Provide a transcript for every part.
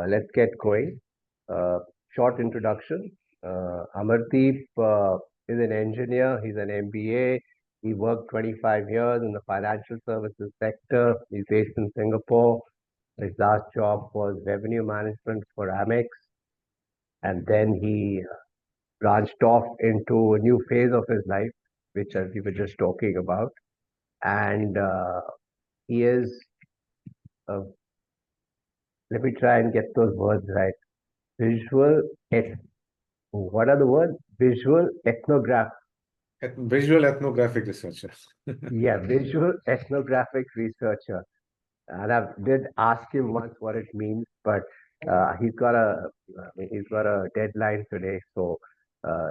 Let's get going. Short introduction. Amardeep is an engineer. He's an MBA. He worked 25 years in the financial services sector. He's based in Singapore. His last job was revenue management for Amex. And then he branched off into a new phase of his life, which we were just talking about. And he is, uh, let me try and get those words right. Visual, what are the words? Visual ethnograph. Visual ethnographic researcher. Yeah, visual ethnographic researcher. And I did ask him once what it means, but he's got a deadline today. So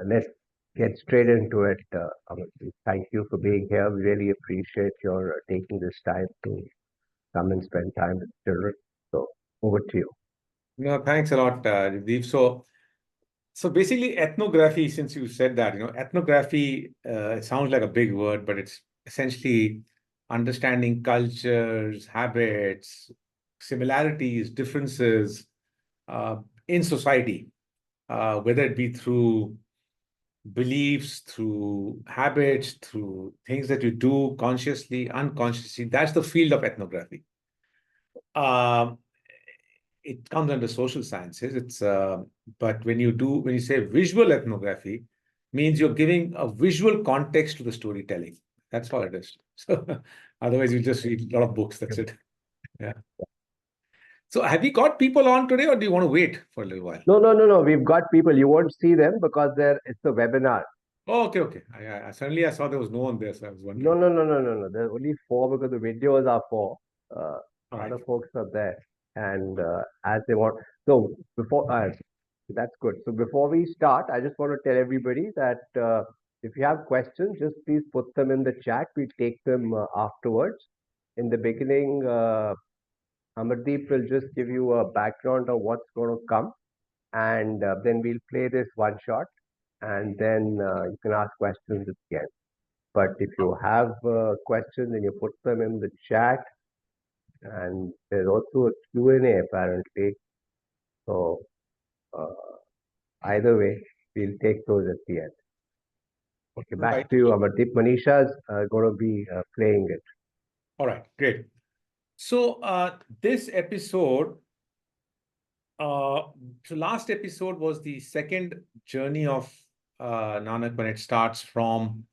let's get straight into it. Amardeep. Thank you for being here. We really appreciate your taking this time to come and spend time with children. So over to you. No, thanks a lot, Deep. So basically, ethnography, since you said that, ethnography, it sounds like a big word, but it's essentially understanding cultures, habits, similarities, differences in society, whether it be through beliefs, through habits, through things that you do consciously, unconsciously. That's the field of ethnography. It comes under social sciences. But when you say visual ethnography, means you're giving a visual context to the storytelling. That's all it is. So otherwise, you just read a lot of books. That's it. Yeah. So have you got people on today, or do you want to wait for a little while? No. We've got people. You won't see them because it's a webinar. Oh, okay. Suddenly I saw there was no one there, so I was wondering. No. There are only four because the videos are four. Right. Other folks are there, and as they want. So before that's good. So before we start, I just want to tell everybody that if you have questions, just please put them in the chat. We take them afterwards. In the beginning, Amardeep will just give you a background of what's going to come, and then we'll play this one shot, and then you can ask questions at the end. But if you have questions, then you put them in the chat, and there's also a Q&A apparently. So either way, we'll take those at the end. Okay, back to you, Amardeep. Manisha's going to be playing it. All right, great. So this episode, so last episode was the second journey of Nanak when it starts from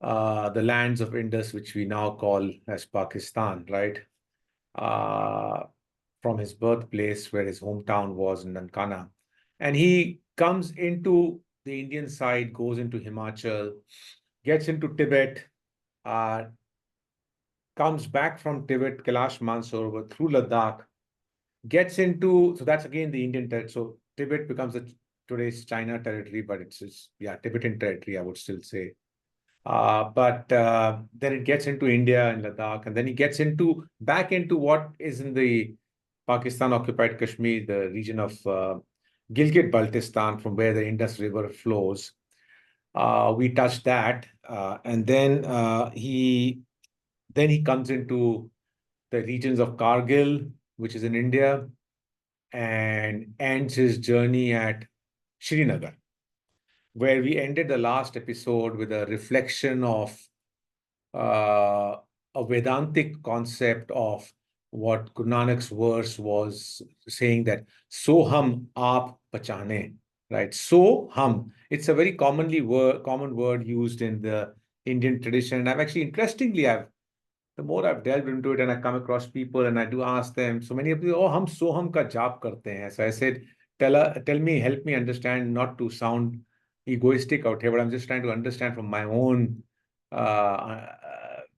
the lands of Indus, which we now call as Pakistan, right? From his birthplace, where his hometown was in Nankana. And he comes into the Indian side, goes into Himachal, gets into Tibet, comes back from Tibet, Kailash Mansarovar, through Ladakh, gets into, so that's again the Indian territory. So Tibet becomes today's China territory, but it's Tibetan territory, I would still say. But then it gets into India and Ladakh, and then he gets back into what is in the Pakistan-occupied Kashmir, the region of Gilgit-Baltistan, from where the Indus River flows. We touched that, and then he comes into the regions of Kargil, which is in India, and ends his journey at Srinagar, where we ended the last episode with a reflection of a Vedantic concept of what Guru Nanak's verse was saying, that Soham aap pachane, right? Soham. It's a very common word used in the Indian tradition. And I've actually, interestingly, the more I've delved into it and I come across people and I do ask them, so many of them, oh, hum Soham ka jap karte hain. So I said, tell me, help me understand, not to sound egoistic out here, but I'm just trying to understand from my own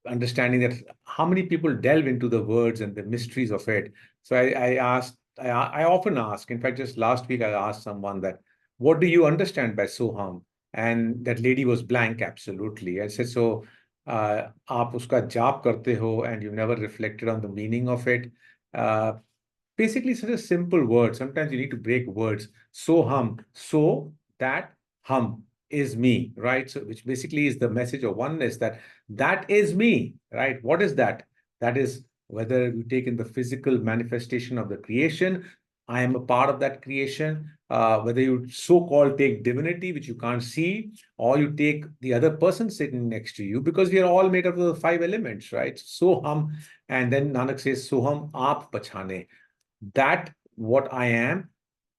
understanding that how many people delve into the words and the mysteries of it. So I often ask, in fact, just last week, I asked someone that, what do you understand by Soham? And that lady was blank, absolutely. I said, so आप उसका जाप करते हो and you never reflected on the meaning of it. Basically, such a simple word. Sometimes you need to break words. Soham, so that hum is me, right? So which basically is the message of oneness, that is me, right? What is that? That is, whether you take in the physical manifestation of the creation, I am a part of that creation. Whether you so-called take divinity, which you can't see, or you take the other person sitting next to you, because we are all made up of the 5 elements, right? Soham, and then Nanak says, Soham aap pachane. That what I am,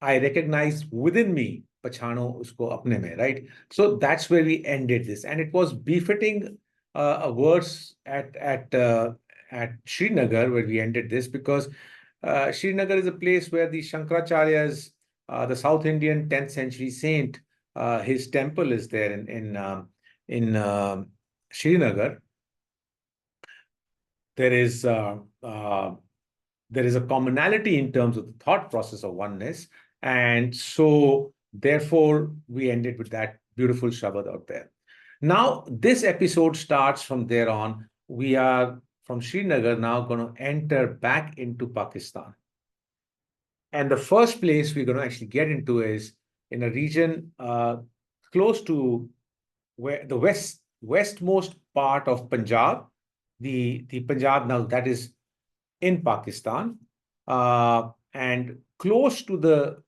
I recognize within me, pachano usko apne mein, right? So that's where we ended this. And it was befitting a verse at Srinagar where we ended this, because Srinagar is a place where the Shankaracharyas, the South Indian 10th century saint, his temple is there in Srinagar. There is there is a commonality in terms of the thought process of oneness, and so therefore we ended with that beautiful Shabad out there. Now this episode starts from there on. We are from Srinagar now going to enter back into Pakistan. And the first place we're going to actually get into is in a region close to where the westmost part of Punjab, the Punjab now that is in Pakistan, and close to the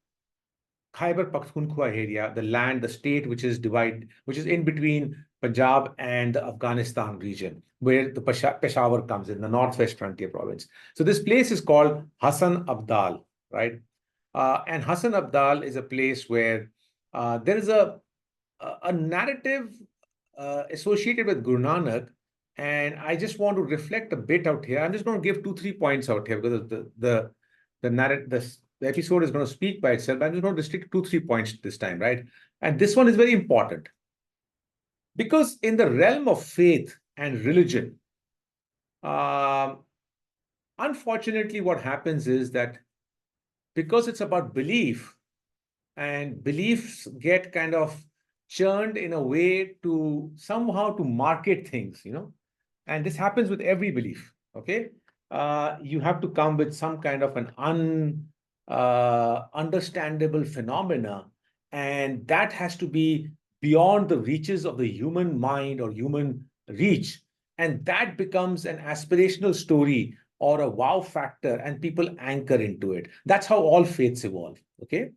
Khyber Pakhtunkhwa area, the land, the state which is in between Punjab and the Afghanistan region, where the Peshawar comes in, the Northwest Frontier Province. So this place is called Hassan Abdal, right? And Hassan Abdal is a place where there is a narrative associated with Guru Nanak, and I just want to reflect a bit out here. I'm just going to give 2-3 points out here because the episode is going to speak by itself. I'm just going to restrict 2-3 points this time, right? And this one is very important because in the realm of faith and religion, unfortunately, what happens is that because it's about belief, and beliefs get kind of churned in a way to somehow to market things, and this happens with every belief. Okay, you have to come with some kind of an understandable phenomena, and that has to be beyond the reaches of the human mind or human reach, and that becomes an aspirational story or a wow factor, and people anchor into it. That's how all faiths evolve. Okay,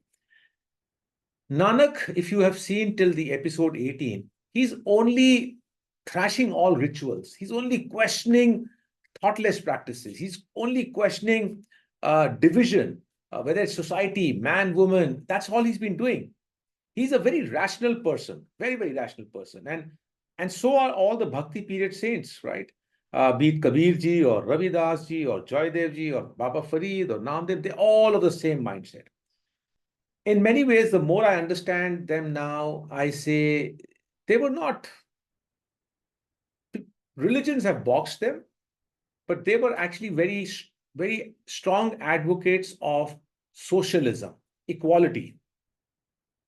Nanak, if you have seen till the episode 18, he's only thrashing all rituals. He's only questioning thoughtless practices. He's only questioning division, whether it's society, man, woman. That's all he's been doing. He's a very rational person, very, very rational person. And so are all the Bhakti period saints, right? Be it Kabir ji or Ravidas ji or Joydev ji or Baba Farid or Namdev, they're all of the same mindset. In many ways, the more I understand them now, I say they were not, religions have boxed them, but they were actually very, very strong advocates of socialism, equality,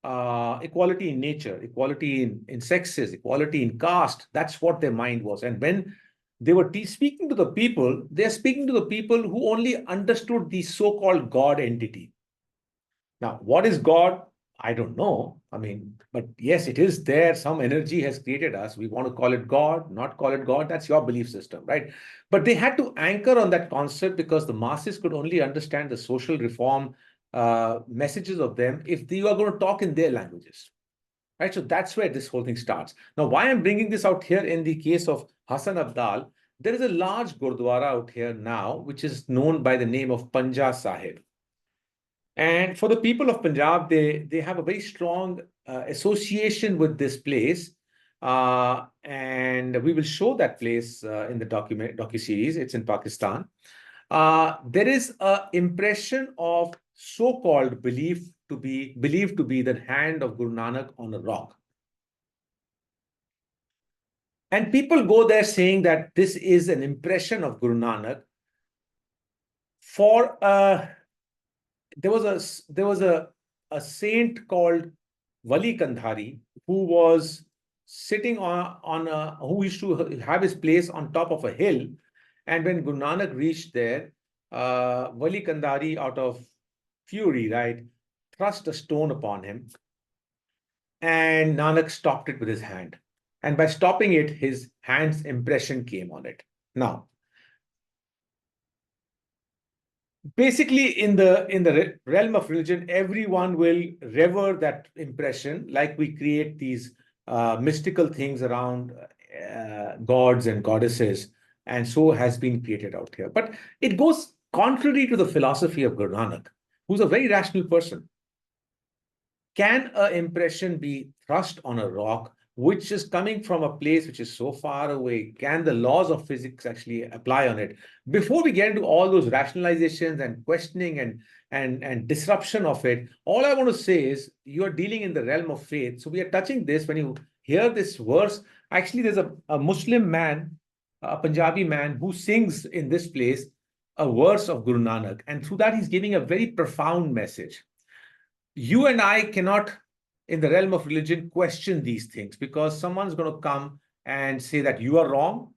equality in nature, equality in sexes, equality in caste. That's what their mind was. And when they were speaking to the people, they're speaking to the people who only understood the so-called God entity. Now, what is God? I don't know. I mean, but yes, it is there. Some energy has created us. We want to call it God, not call it God. That's your belief system, right? But they had to anchor on that concept because the masses could only understand the social reform messages of them if you are going to talk in their languages, right? So that's where this whole thing starts. Now, why I'm bringing this out here in the case of Hassan Abdal, there is a large Gurdwara out here now, which is known by the name of Punja Sahib. And for the people of Punjab, they have a very strong association with this place. And we will show that place in the docu-series. It's in Pakistan. There is an impression of so-called believed to be the hand of Guru Nanak on a rock. And people go there saying that this is an impression of Guru Nanak for there was a saint called Wali Kandhari who was sitting who used to have his place on top of a hill, and when Guru Nanak reached there, Wali Kandhari, out of fury, right, thrust a stone upon him, and Nanak stopped it with his hand, and by stopping it, his hand's impression came on it. Now, Basically, in the realm of religion, everyone will revere that impression, like we create these mystical things around gods and goddesses, and so has been created out here. But it goes contrary to the philosophy of Guru Nanak, who's a very rational person. Can an impression be thrust on a rock which is coming from a place which is so far away? Can the laws of physics actually apply on it? Before we get into all those rationalizations and questioning and disruption of it, all I want to say is you are dealing in the realm of faith. So we are touching this. When you hear this verse, actually there's a Muslim man, a Punjabi man who sings in this place a verse of Guru Nanak. And through that, he's giving a very profound message. You and I cannot, in the realm of religion, question these things, because someone's going to come and say that you are wrong,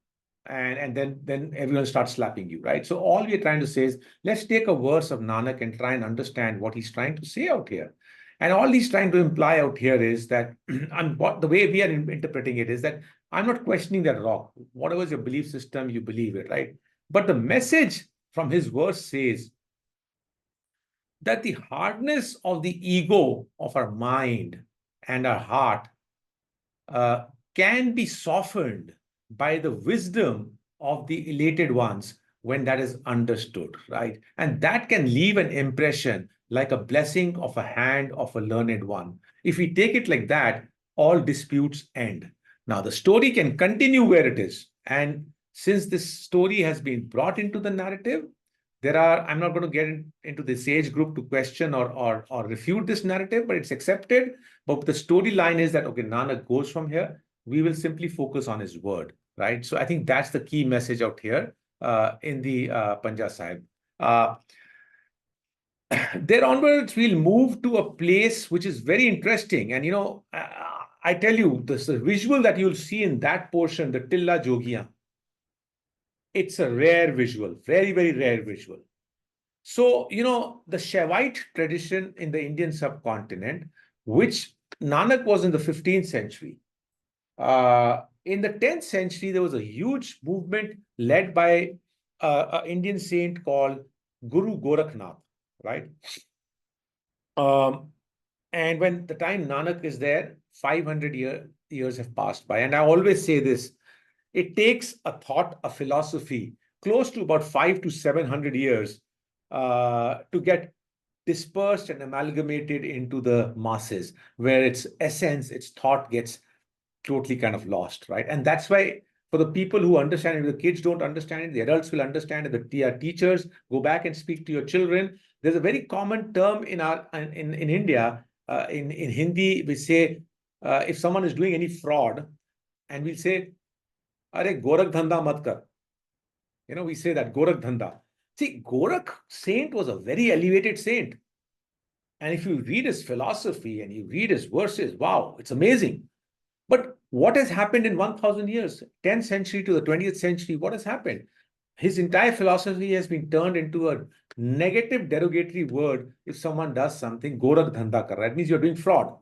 and then everyone starts slapping you, right? So all we're trying to say is, let's take a verse of Nanak and try and understand what he's trying to say out here. And all he's trying to imply out here is that, and what the way we are interpreting it is that I'm not questioning that rock. Whatever is your belief system, you believe it, right? But the message from his verse says that the hardness of the ego of our mind and our heart can be softened by the wisdom of the elated ones when that is understood, right? And that can leave an impression like a blessing of a hand of a learned one. If we take it like that, all disputes end. Now, the story can continue where it is. And since this story has been brought into the narrative, I'm not going to get into the sage group to question or refute this narrative, but it's accepted. But the storyline is that, okay, Nanak goes from here. We will simply focus on his word, right? So I think that's the key message out here in the Punja Sahib. There onwards, we'll move to a place which is very interesting. And, I tell you, the visual that you'll see in that portion, the Tilla Jogya, it's a rare visual, very, very rare visual. So, the Shavite tradition in the Indian subcontinent, which Nanak was in the 15th century. In the 10th century, there was a huge movement led by an Indian saint called Guru Gorakhnath, right? And when the time Nanak is there, 500 years have passed by. And I always say this, it takes a thought, a philosophy, close to about 500 to 700 years to get dispersed and amalgamated into the masses, where its essence, its thought gets totally kind of lost, right? And that's why for the people who understand it, the kids don't understand it, the adults will understand it, the teachers, go back and speak to your children. There's a very common term in India, in Hindi, we say, if someone is doing any fraud, and we'll say, Are Gorakh Dhanda mat kar. We say that, Gorakh Dhanda. See, Gorakh saint was a very elevated saint. And if you read his philosophy and you read his verses, wow, it's amazing. But what has happened in 1000 years, 10th century to the 20th century, what has happened? His entire philosophy has been turned into a negative derogatory word if someone does something, Gorakh Dhanda kar raha. That means you're doing fraud.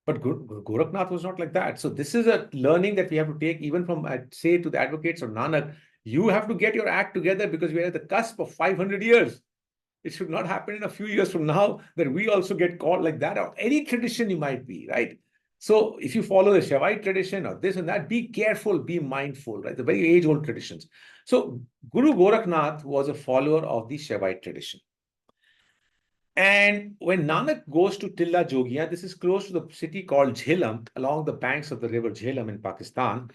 But Gorakhnath was not like that. So this is a learning that we have to take even from, I'd say, to the advocates of Nanak. You have to get your act together, because we are at the cusp of 500 years. It should not happen in a few years from now that we also get caught like that, or any tradition you might be, right? So if you follow the Shavite tradition or this and that, be careful, be mindful, right? The very age-old traditions. So Guru Gorakhnath was a follower of the Shavite tradition. And when Nanak goes to Tilla Jogya, this is close to the city called Jhilam, along the banks of the river Jhilam in Pakistan.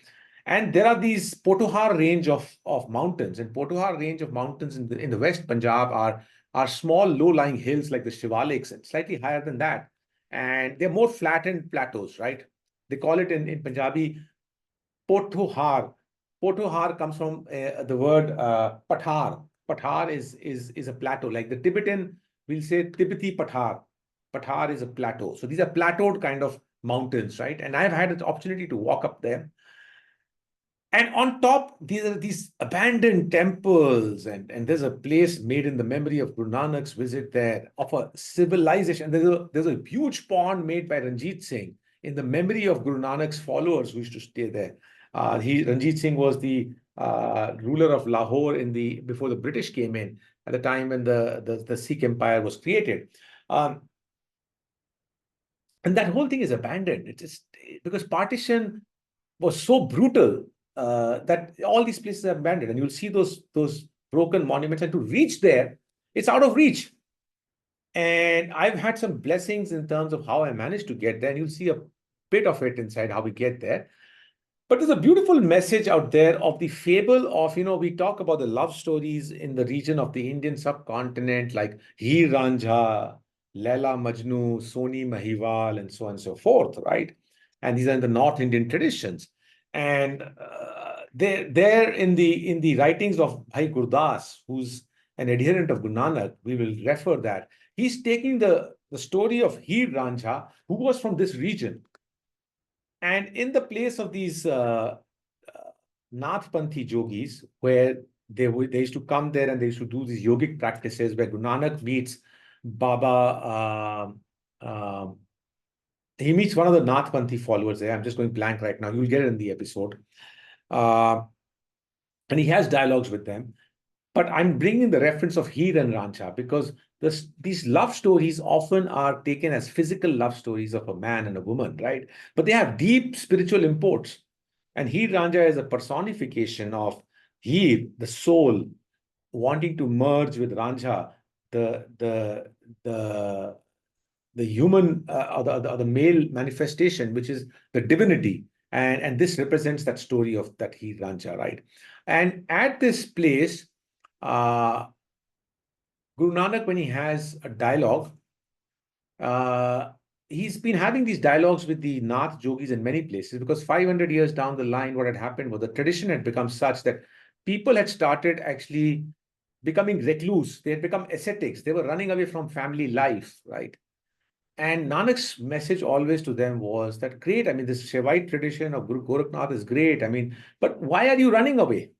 And there are these Potohar range of mountains. And Potohar range of mountains in the West Punjab are small, low-lying hills like the Shivaliks, and slightly higher than that. And they're more flattened plateaus, right? They call it in Punjabi, Potohar. Potohar comes from the word Pathar. Pathar is a plateau, like the Tibetan, we'll say Tibeti Pathar. Pathar is a plateau. So these are plateaued kind of mountains, right? And I've had the opportunity to walk up there. And on top, these are these abandoned temples, and there's a place made in the memory of Guru Nanak's visit there of a civilization. There's a huge pond made by Ranjit Singh in the memory of Guru Nanak's followers who used to stay there. Ranjit Singh was the ruler of Lahore before the British came in. at the time when the Sikh Empire was created. And that whole thing is abandoned. It is because partition was so brutal that all these places are abandoned, and you'll see those broken monuments, and to reach there, it's out of reach. And I've had some blessings in terms of how I managed to get there, and you'll see a bit of it inside how we get there. But there's a beautiful message out there of the fable of, we talk about the love stories in the region of the Indian subcontinent, like Heer Ranjha, Laila Majnu, Soni Mahiwal, and so on and so forth, right? And these are in the North Indian traditions. And they're in the writings of Bhai Gurdas, who's an adherent of Guru Nanak. We will refer that. He's taking the story of Heer Ranjha, who was from this region. And in the place of these Nathpanthi yogis, where they used to come there and they used to do these yogic practices, where Guru Nanak meets Baba, he meets one of the Nathpanthi followers there. I'm just going blank right now. You'll get it in the episode. And he has dialogues with them. But I'm bringing the reference of Heer and Ranjha because these love stories often are taken as physical love stories of a man and a woman, right? But they have deep spiritual imports. And Heer Ranjha is a personification of Heer, the soul, wanting to merge with Ranjha, the human or the male manifestation, which is the divinity. And this represents that story of that Heer Ranjha, right? And at this place, Guru Nanak, when he has a dialogue, he's been having these dialogues with the Nath yogis in many places, because 500 years down the line, what had happened was the tradition had become such that people had started actually becoming recluse. They had become ascetics. They were running away from family life, right? And Nanak's message always to them was that, great, I mean, this Shavite tradition of Guru Gorakhnath is great. I mean, but why are you running away?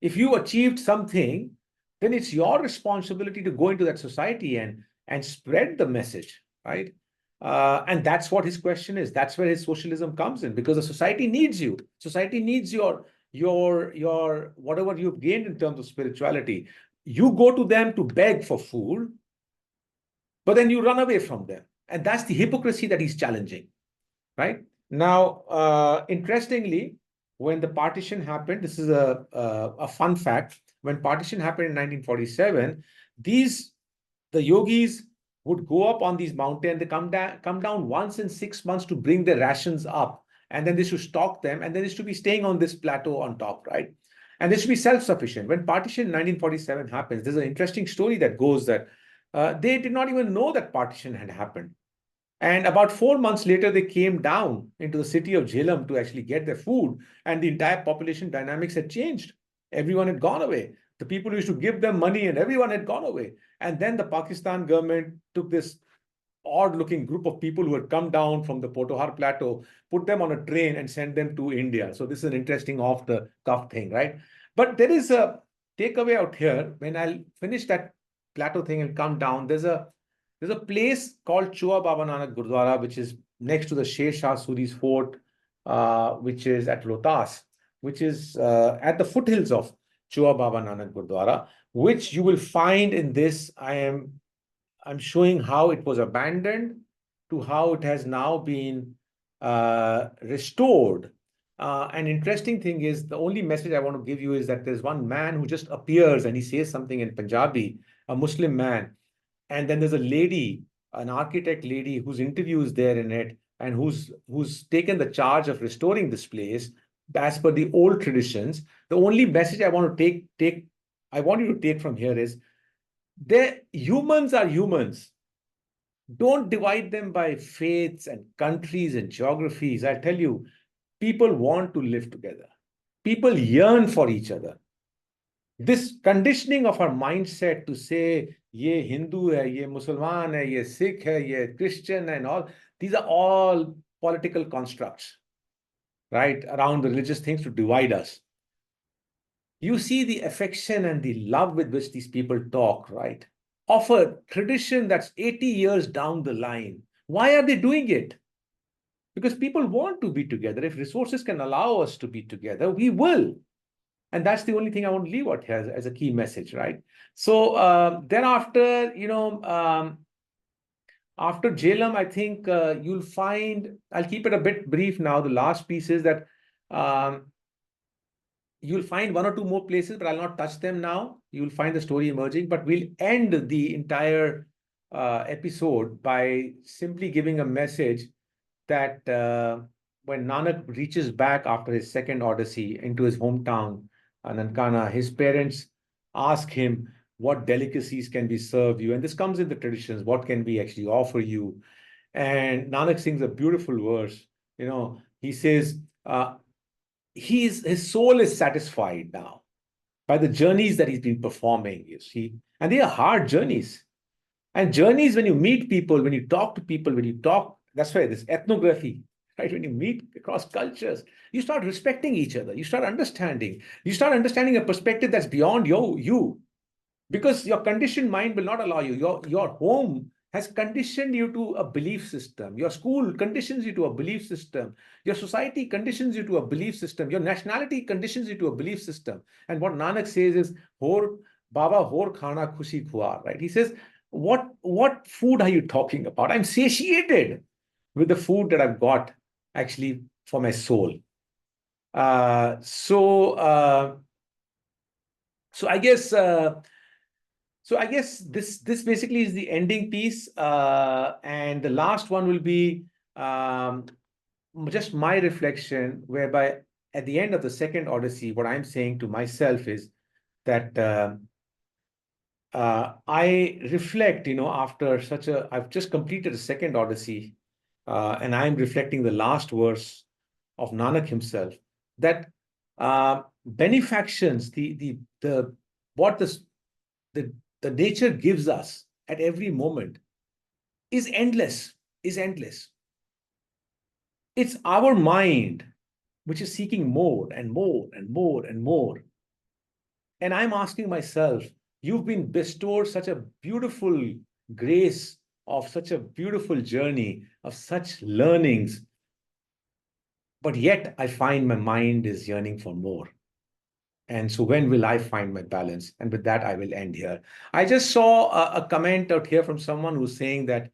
If you achieved something, then it's your responsibility to go into that society and spread the message, right? And that's what his question is. That's where his socialism comes in, because the society needs you. Society needs your whatever you've gained in terms of spirituality. You go to them to beg for food, but then you run away from them. And that's the hypocrisy that he's challenging, right? Now, interestingly, when the partition happened, this is a fun fact. When partition happened in 1947, the yogis would go up on these mountains. They come down once in 6 months to bring their rations up, and then they should stock them, and then they should be staying on this plateau on top, right? And they should be self-sufficient. When partition in 1947 happens, there's an interesting story that goes that they did not even know that partition had happened. And about 4 months later, they came down into the city of Jhilam to actually get their food, and the entire population dynamics had changed. Everyone had gone away. The people who used to give them money and everyone had gone away. And then the Pakistan government took this odd-looking group of people who had come down from the Potohar Plateau, put them on a train and sent them to India. So this is an interesting off-the-cuff thing, right? But there is a takeaway out here. When I'll finish that plateau thing and come down, there's a place called Chua Baba Nanak Gurdwara, which is next to the Sher Shah Suri's fort, which is at Rohtas, which is at the foothills of Chua Baba Nanak Gurdwara, which you will find in this. I'm showing how it was abandoned to how it has now been restored. An interesting thing is, the only message I want to give you is that there's one man who just appears and he says something in Punjabi, a Muslim man. And then there's a lady, an architect lady, whose interview is there in it, and who's taken the charge of restoring this place as per the old traditions. The only message I want to I want you to take from here is, humans are humans. Don't divide them by faiths and countries and geographies. I tell you, people want to live together. People yearn for each other. This conditioning of our mindset to say, ye Hindu hai, ye Musliman hai, ye Sikh hai, ye Christian and all, these are all political constructs, right, around the religious things to divide us. You see the affection and the love with which these people talk, right, of a tradition that's 80 years down the line. Why are they doing it? Because people want to be together. If resources can allow us to be together, we will. And that's the only thing I want to leave out here as a key message, right? So thereafter, after Jhilam, I think you'll find, I'll keep it a bit brief now. The last piece is that um, you'll find one or two more places, but I'll not touch them now. You'll find the story emerging, but we'll end the entire episode by simply giving a message that when Nanak reaches back after his second odyssey into his hometown, Nankana, his parents ask him what delicacies can be served you. And this comes in the traditions. What can we actually offer you? And Nanak sings a beautiful verse. He says, his soul is satisfied now by the journeys that he's been performing, you see. And they are hard journeys. And journeys, when you meet people, when you talk to people, that's why this ethnography, right? When you meet across cultures, you start respecting each other. You start understanding. You start understanding a perspective that's beyond you. Because your conditioned mind will not allow you. Your home has conditioned you to a belief system. Your school conditions you to a belief system. Your society conditions you to a belief system. Your nationality conditions you to a belief system. And what Nanak says is, Hor Baba Hor Khana Khushi Khuar, right? He says, what food are you talking about? I'm satiated with the food that I've got actually for my soul. So I guess this basically is the ending piece, and the last one will be just my reflection, whereby at the end of the second Odyssey, what I'm saying to myself is that I reflect, after I've just completed a second Odyssey, and I'm reflecting the last verse of Nanak himself, that benefactions, what the nature gives us at every moment is endless, is endless. It's our mind which is seeking more and more and more and more. And I'm asking myself, you've been bestowed such a beautiful grace of such a beautiful journey, of such learnings, but yet I find my mind is yearning for more. And so when will I find my balance? And with that, I will end here. I just saw a comment out here from someone who's saying that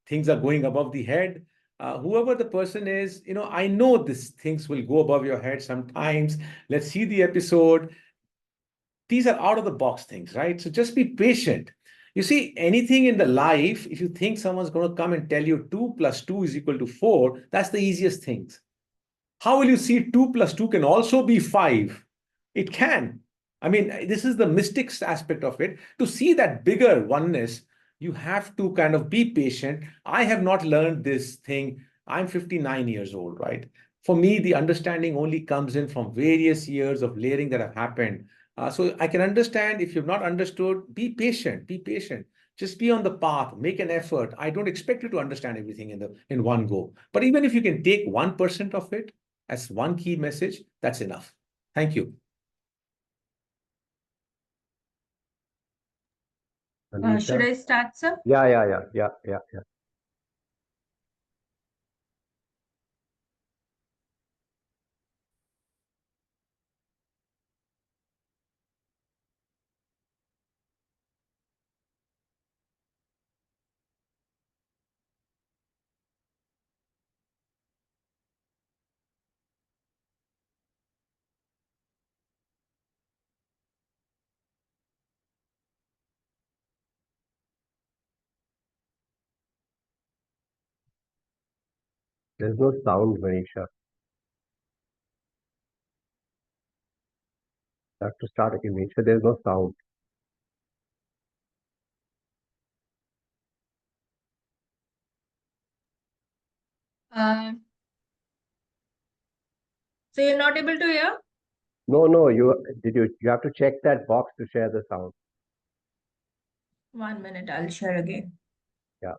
things are going above the head. Whoever the person is, I know these things will go above your head sometimes. Let's see the episode. These are out of the box things, right? So just be patient. You see, anything in the life, if you think someone's going to come and tell you 2 + 2 is equal to 4, that's the easiest things. How will you see 2 + 2 can also be 5? It can. I mean, this is the mystics aspect of it. To see that bigger oneness, you have to kind of be patient. I have not learned this thing. I'm 59 years old, right? For me, the understanding only comes in from various years of layering that have happened. So I can understand. If you've not understood, be patient, be patient. Just be on the path, make an effort. I don't expect you to understand everything in one go. But even if you can take 1% of it as one key message, that's enough. Thank you. Should I start, sir? Yeah. There's no sound, Manisha. You have to start again, Manisha. There's no sound. Uh, so you're not able to hear? No. You have to check that box to share the sound. 1 minute, I'll share again. Yeah.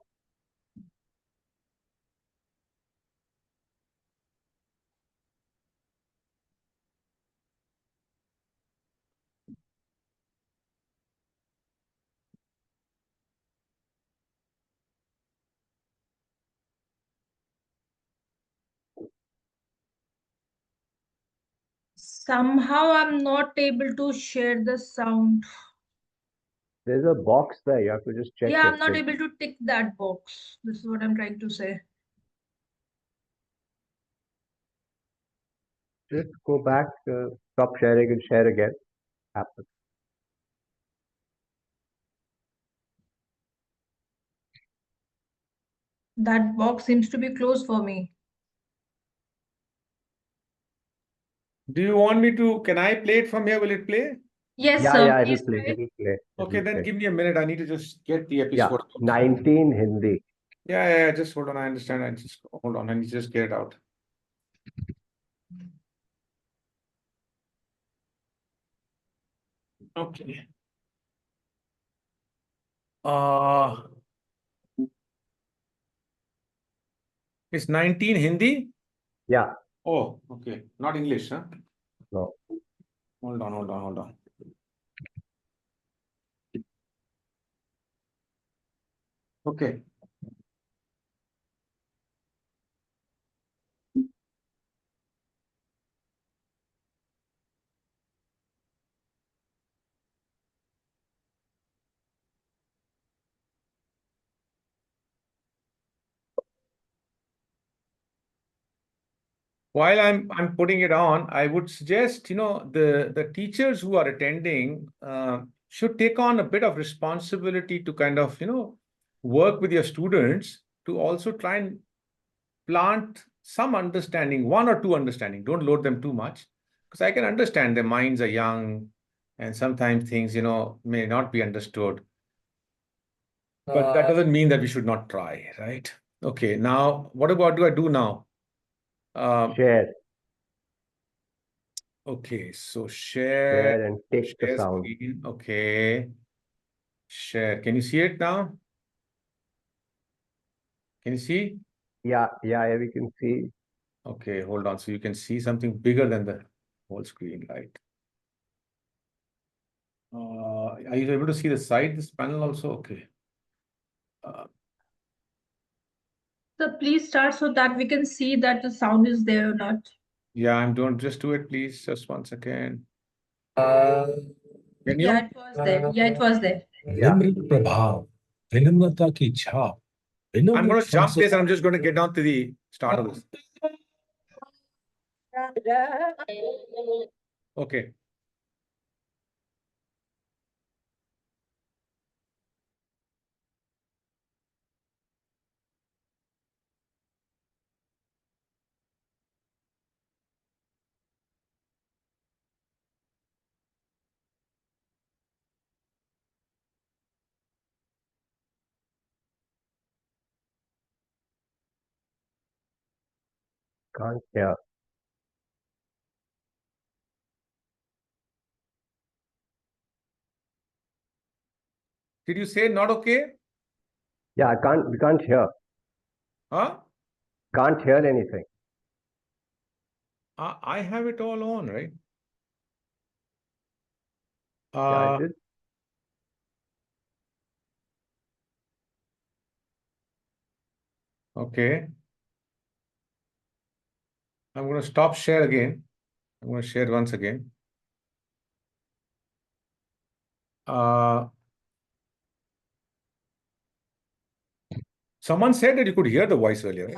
Somehow I'm not able to share the sound. There's a box there. You have to just check Yeah, it. I'm not able to tick that box. This is what I'm trying to say. Just go back, stop sharing and share again. Happens. That box seems to be closed for me. Do you want me to, can I play it from here? Will it play? Yes, Yeah, sir. yeah, it'll Please play. play. It'll play. Okay, It'll then play. give me a minute. I need to just get the Yeah, episode. 19 Hindi. Yeah, just hold on. I understand. I just hold on. I need to just get it out. Okay. It's 19 Hindi? Yeah, Oh, okay. Not English, huh? no. Hold on. Okay. While I'm putting it on, I would suggest, the teachers who are attending should take on a bit of responsibility to kind of, work with your students to also try and plant some understanding, one or two understanding. Don't load them too much, because I can understand their minds are young and sometimes things, may not be understood. But that doesn't mean that we should not try, right? Okay, now what do I do now? Share. Okay, so share Share and take the sound. screen. Okay, share. Can you see it now? Can you see? Yeah, we can see. Okay, hold on. So you can see something bigger than the whole screen, right? Are you able to see the side, this panel also? Okay. So please start so that we can see that the sound is there or not. Yeah, just do it, please. Just one second. Can you? Yeah, it was there. Yeah, it was there. Yeah. प्रभाव विनम्रता की छाप I'm going to jump this and I'm just going to get down to the start of this. Okay. Can't hear. Did you say not okay? Yeah, we can't hear. Huh? Can't hear anything. I have it all on, right? Yeah, I did. Okay. I'm going to stop share again. I'm going to share once again. Someone said that you could hear the voice earlier.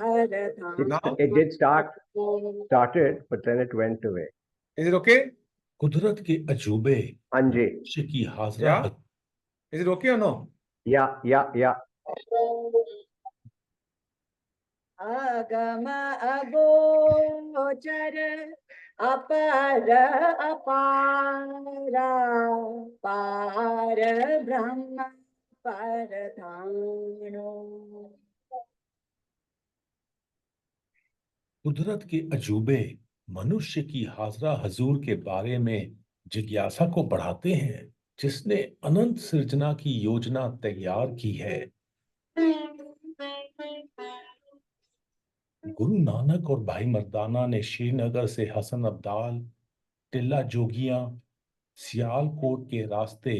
It did started, but then it went away. Is it okay? कुदरत के अजूबे Anji. मनुष्य की Hazra Yeah? Is it okay or no? Yeah. Agama agochar apara apara par brahma paradhano. कुदरत के अजूबे मनुष्य की हाजरा हजूर के बारे में जिज्ञासा को बढ़ाते हैं, जिसने अनंत सृजना की योजना तैयार की है। गुरु नानक और भाई मर्दाना ने श्रीनगर से हसन अब्दाल, टिल्ला जोगिया, सियालकोट के रास्ते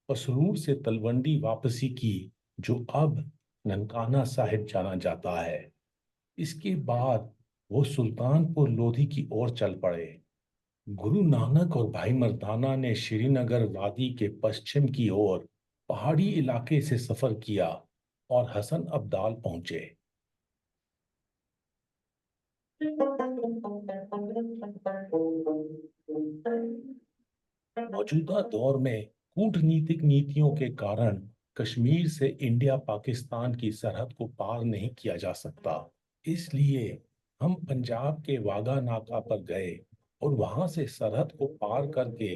पसरूर से तलवंडी वापसी की, जो अब ननकाना साहिब जाना जाता है। इसके बाद वो सुल्तानपुर लोधी की ओर चल पड़े। गुरु नानक और भाई मर्दाना ने श्रीनगर वादी के पश्चिम की ओर पहाड़ी इलाके से सफर किया और हसन अब्दाल पहुंचे। मौजूदा दौर में कूटनीतिक नीतियों के कारण कश्मीर से इंडिया पाकिस्तान की सरहद को पार नहीं किया जा सकता। इसलिए हम पंजाब के वाघा नाका पर गए और वहां से सरहद को पार करके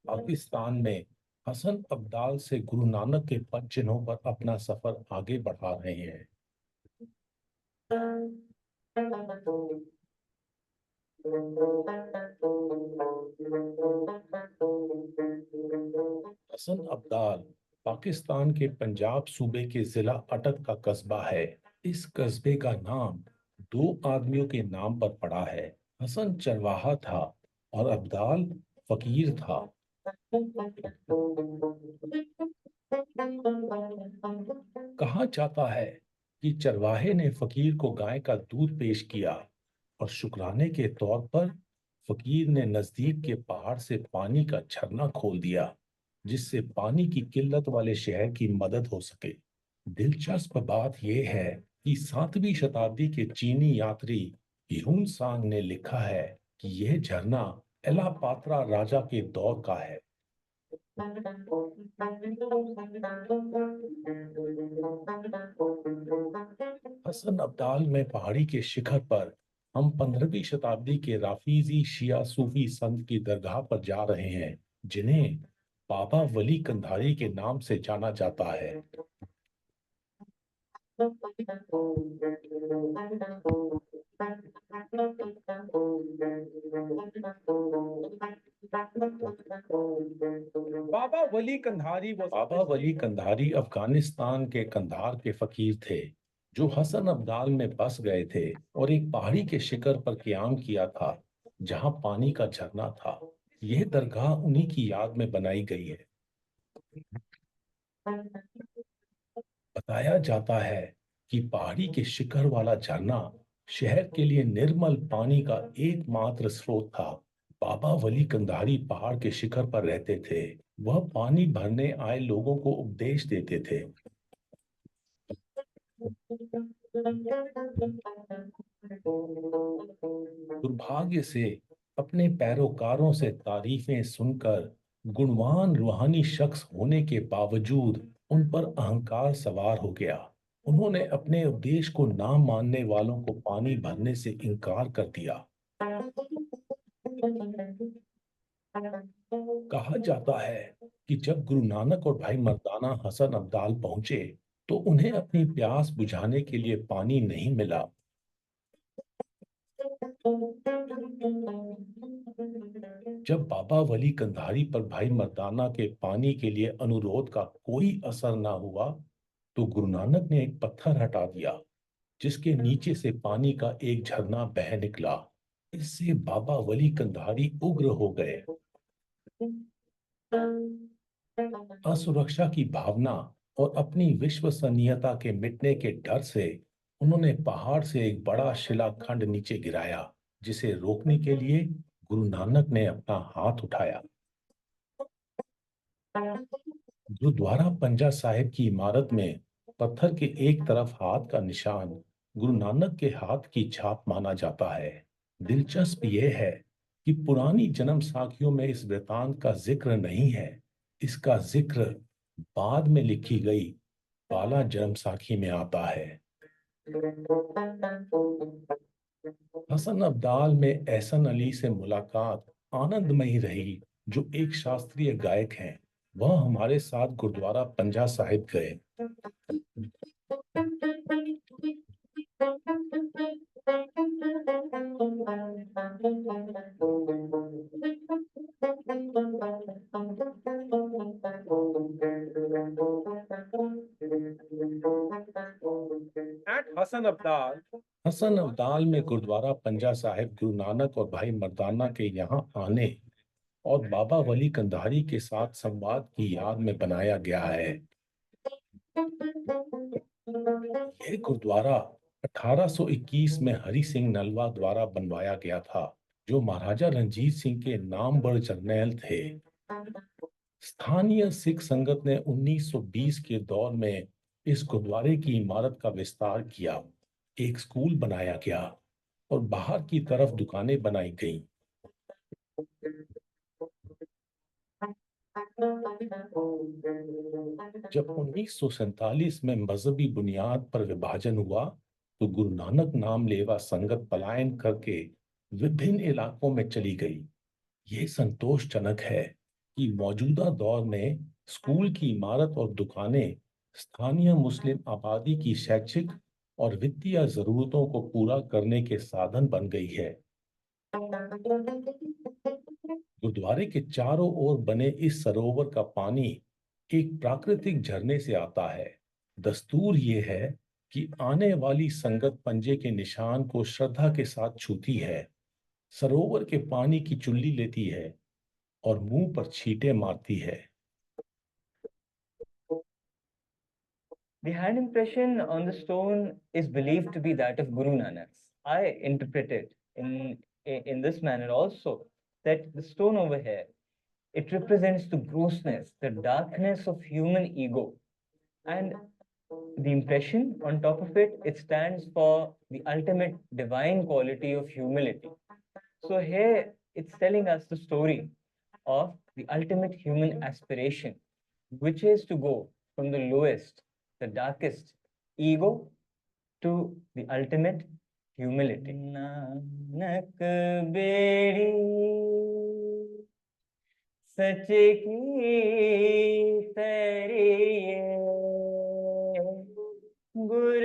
पाकिस्तान में हसन अब्दाल से गुरु नानक के पद चिन्हों पर अपना सफर आगे बढ़ा रहे हैं। हसन अब्दाल पाकिस्तान के पंजाब सूबे के जिला अटक का कस्बा है। इस कस्बे का नाम दो आदमियों के नाम पर पड़ा है। हसन चरवाहा था और अब्दाल फकीर था। कहा जाता है कि चरवाहे ने फकीर को गाय का दूध पेश किया और शुक्राने के तौर पर फकीर ने नजदीक के पहाड़ से पानी का झरना खोल दिया, जिससे पानी की किल्लत वाले शहर की मदद हो सके। दिलचस्प बात यह है कि 7वीं शताब्दी के चीनी यात्री ह्यून सांग ने लिखा है कि यह झरना एलापात्रा राजा के दौर का है। हसन अब्दाल में पहाड़ी के शिखर पर हम 15वीं शताब्दी के राफीजी शिया सूफी संत की दरगाह पर जा रहे हैं, जिन्हें बाबा वली कंधारी के नाम से जाना जाता है। बाबा वली कंधारी अफगानिस्तान के कंधार के फकीर थे, जो हसन अब्दाल में बस गए थे और एक पहाड़ी के शिखर पर क़याम किया था, जहां पानी का झरना था। यह दरगाह उन्हीं की याद में बनाई गई है। बताया जाता है कि पहाड़ी के शिखर वाला झरना शहर के लिए निर्मल पानी का एकमात्र स्रोत था। बाबा वली कंधारी पहाड़ के शिखर पर रहते थे। वह पानी भरने आए लोगों को उपदेश देते थे। दुर्भाग्य से अपने पैरोकारों से तारीफें सुनकर गुणवान रूहानी शख्स होने के बावजूद उन पर अहंकार सवार हो गया। उन्होंने अपने उपदेश को ना मानने वालों को पानी भरने से इनकार कर दिया। कहा जाता है कि जब गुरु नानक और भाई मर्दाना हसन अब्दाल पहुंचे तो उन्हें अपनी प्यास बुझाने के लिए पानी नहीं मिला। जब बाबा वली कंधारी पर भाई मर्दाना के पानी के लिए अनुरोध का कोई असर ना हुआ तो गुरु नानक ने एक पत्थर हटा दिया, जिसके नीचे से पानी का एक झरना बह निकला। इससे बाबा वली कंधारी उग्र हो गए। असुरक्षा की भावना और अपनी विश्वसनीयता के मिटने के डर से उन्होंने पहाड़ से एक बड़ा शिलाखंड नीचे गिराया, जिसे रोकने के लिए गुरु नानक ने अपना हाथ उठाया। गुरुद्वारा पंजा साहिब की इमारत में पत्थर के एक तरफ हाथ का निशान गुरु नानक के हाथ की छाप माना जाता है। दिलचस्प यह है कि पुरानी जन्म साखियों में इस वृतांत का जिक्र नहीं है। इसका जिक्र बाद में लिखी गई बाला जन्म साखी में आता है। हसन अब्दाल में एहसन अली से मुलाकात आनंदमयी रही, जो एक शास्त्रीय गायक हैं। वह हमारे साथ गुरुद्वारा पंजा साहिब गए। हसन अब्दाल में गुरुद्वारा पंजा साहिब गुरु नानक और भाई मर्दाना के यहाँ आने और बाबा वली कंधारी के साथ संवाद की याद में बनाया गया है। यह गुरुद्वारा 1821 में हरि सिंह नलवा द्वारा बनवाया गया था। जो महाराजा रणजीत सिंह के नामवर जर्नैल थे। स्थानीय सिख संगत ने 1920 के दौर में इस गुरुद्वारे की इमारत का विस्तार किया, एक स्कूल बनाया गया और बाहर की तरफ दुकानें बनाई गईं। जब 1947 में मजहबी बुनियाद पर विभाजन हुआ तो गुरु नानक नाम लेवा संगत पलायन करके विभिन्न इलाकों में चली गई। ये संतोषजनक है कि मौजूदा दौर में स्कूल की इमारत और दुकानें स्थानीय मुस्लिम आबादी की शैक्षिक और वित्तीय जरूरतों को पूरा करने के साधन बन गई है। गुरुद्वारे के चारों ओर बने इस सरोवर का पानी एक प्राकृतिक झरने से आता है। दस्तूर ये है कि आने वाली संगत पंजे के निशान को श्रद्धा के साथ छूती है, सरोवर के पानी की चुल्ली लेती है और मुंह पर छींटे मारती है। The hand impression on the stone is believed to be that of Guru Nanak's. I interpret it in this manner also, that the stone over here, it represents the grossness, the darkness of human ego. And the impression on top of it, it stands for the ultimate divine quality of humility. So here it's telling us the story of the ultimate human aspiration, which is to go from the lowest, the darkest ego to the ultimate humility. Nanak bedi सच की तरिए गुर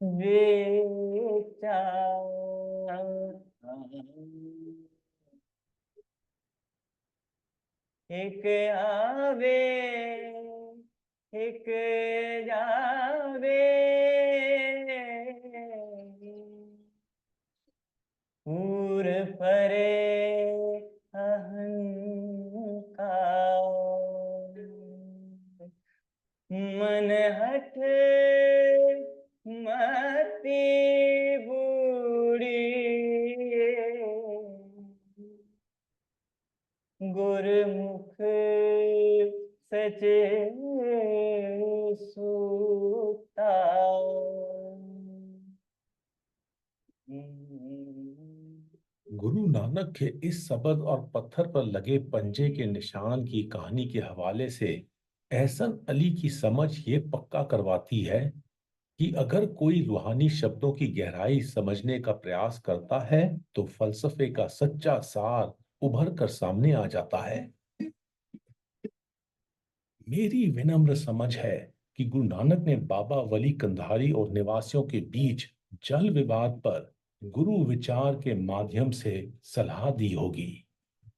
बेचा एक आवे एक जावे पूर परे अहंकार मन हट मति बूढ़ी गुरमुख सचे सूता। गुरु नानक के इस सबद और पत्थर पर लगे पंजे के निशान की कहानी के हवाले से एहसन अली की समझ ये पक्का करवाती है कि अगर कोई रूहानी शब्दों की गहराई समझने का प्रयास करता है तो फलसफे का सच्चा सार उभर कर सामने आ जाता है। मेरी विनम्र समझ है कि गुरु नानक ने बाबा वली कंधारी और निवासियों के बीच जल विवाद पर गुरु विचार के माध्यम से सलाह दी होगी।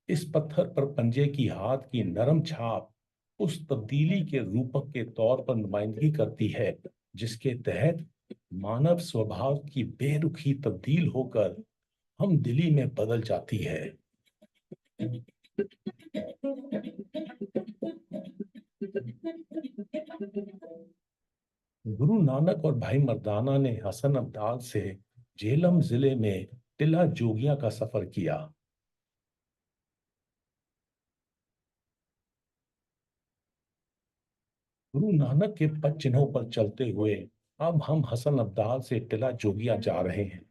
इस पत्थर पर पंजे की हाथ की नरम छाप उस तब्दीली के रूपक के तौर पर नुमाइंदगी करती है जिसके तहत मानव स्वभाव की बेरुखी तब्दील होकर हम दिली में बदल जाती है। गुरु नानक और भाई मर्दाना ने हसन अब्दाल से झेलम जिले में टिल्ला जोगिया का सफर किया। गुरु नानक के पद चिन्हों पर चलते हुए अब हम हसन अब्दाल से टिल्ला जोगिया जा रहे हैं।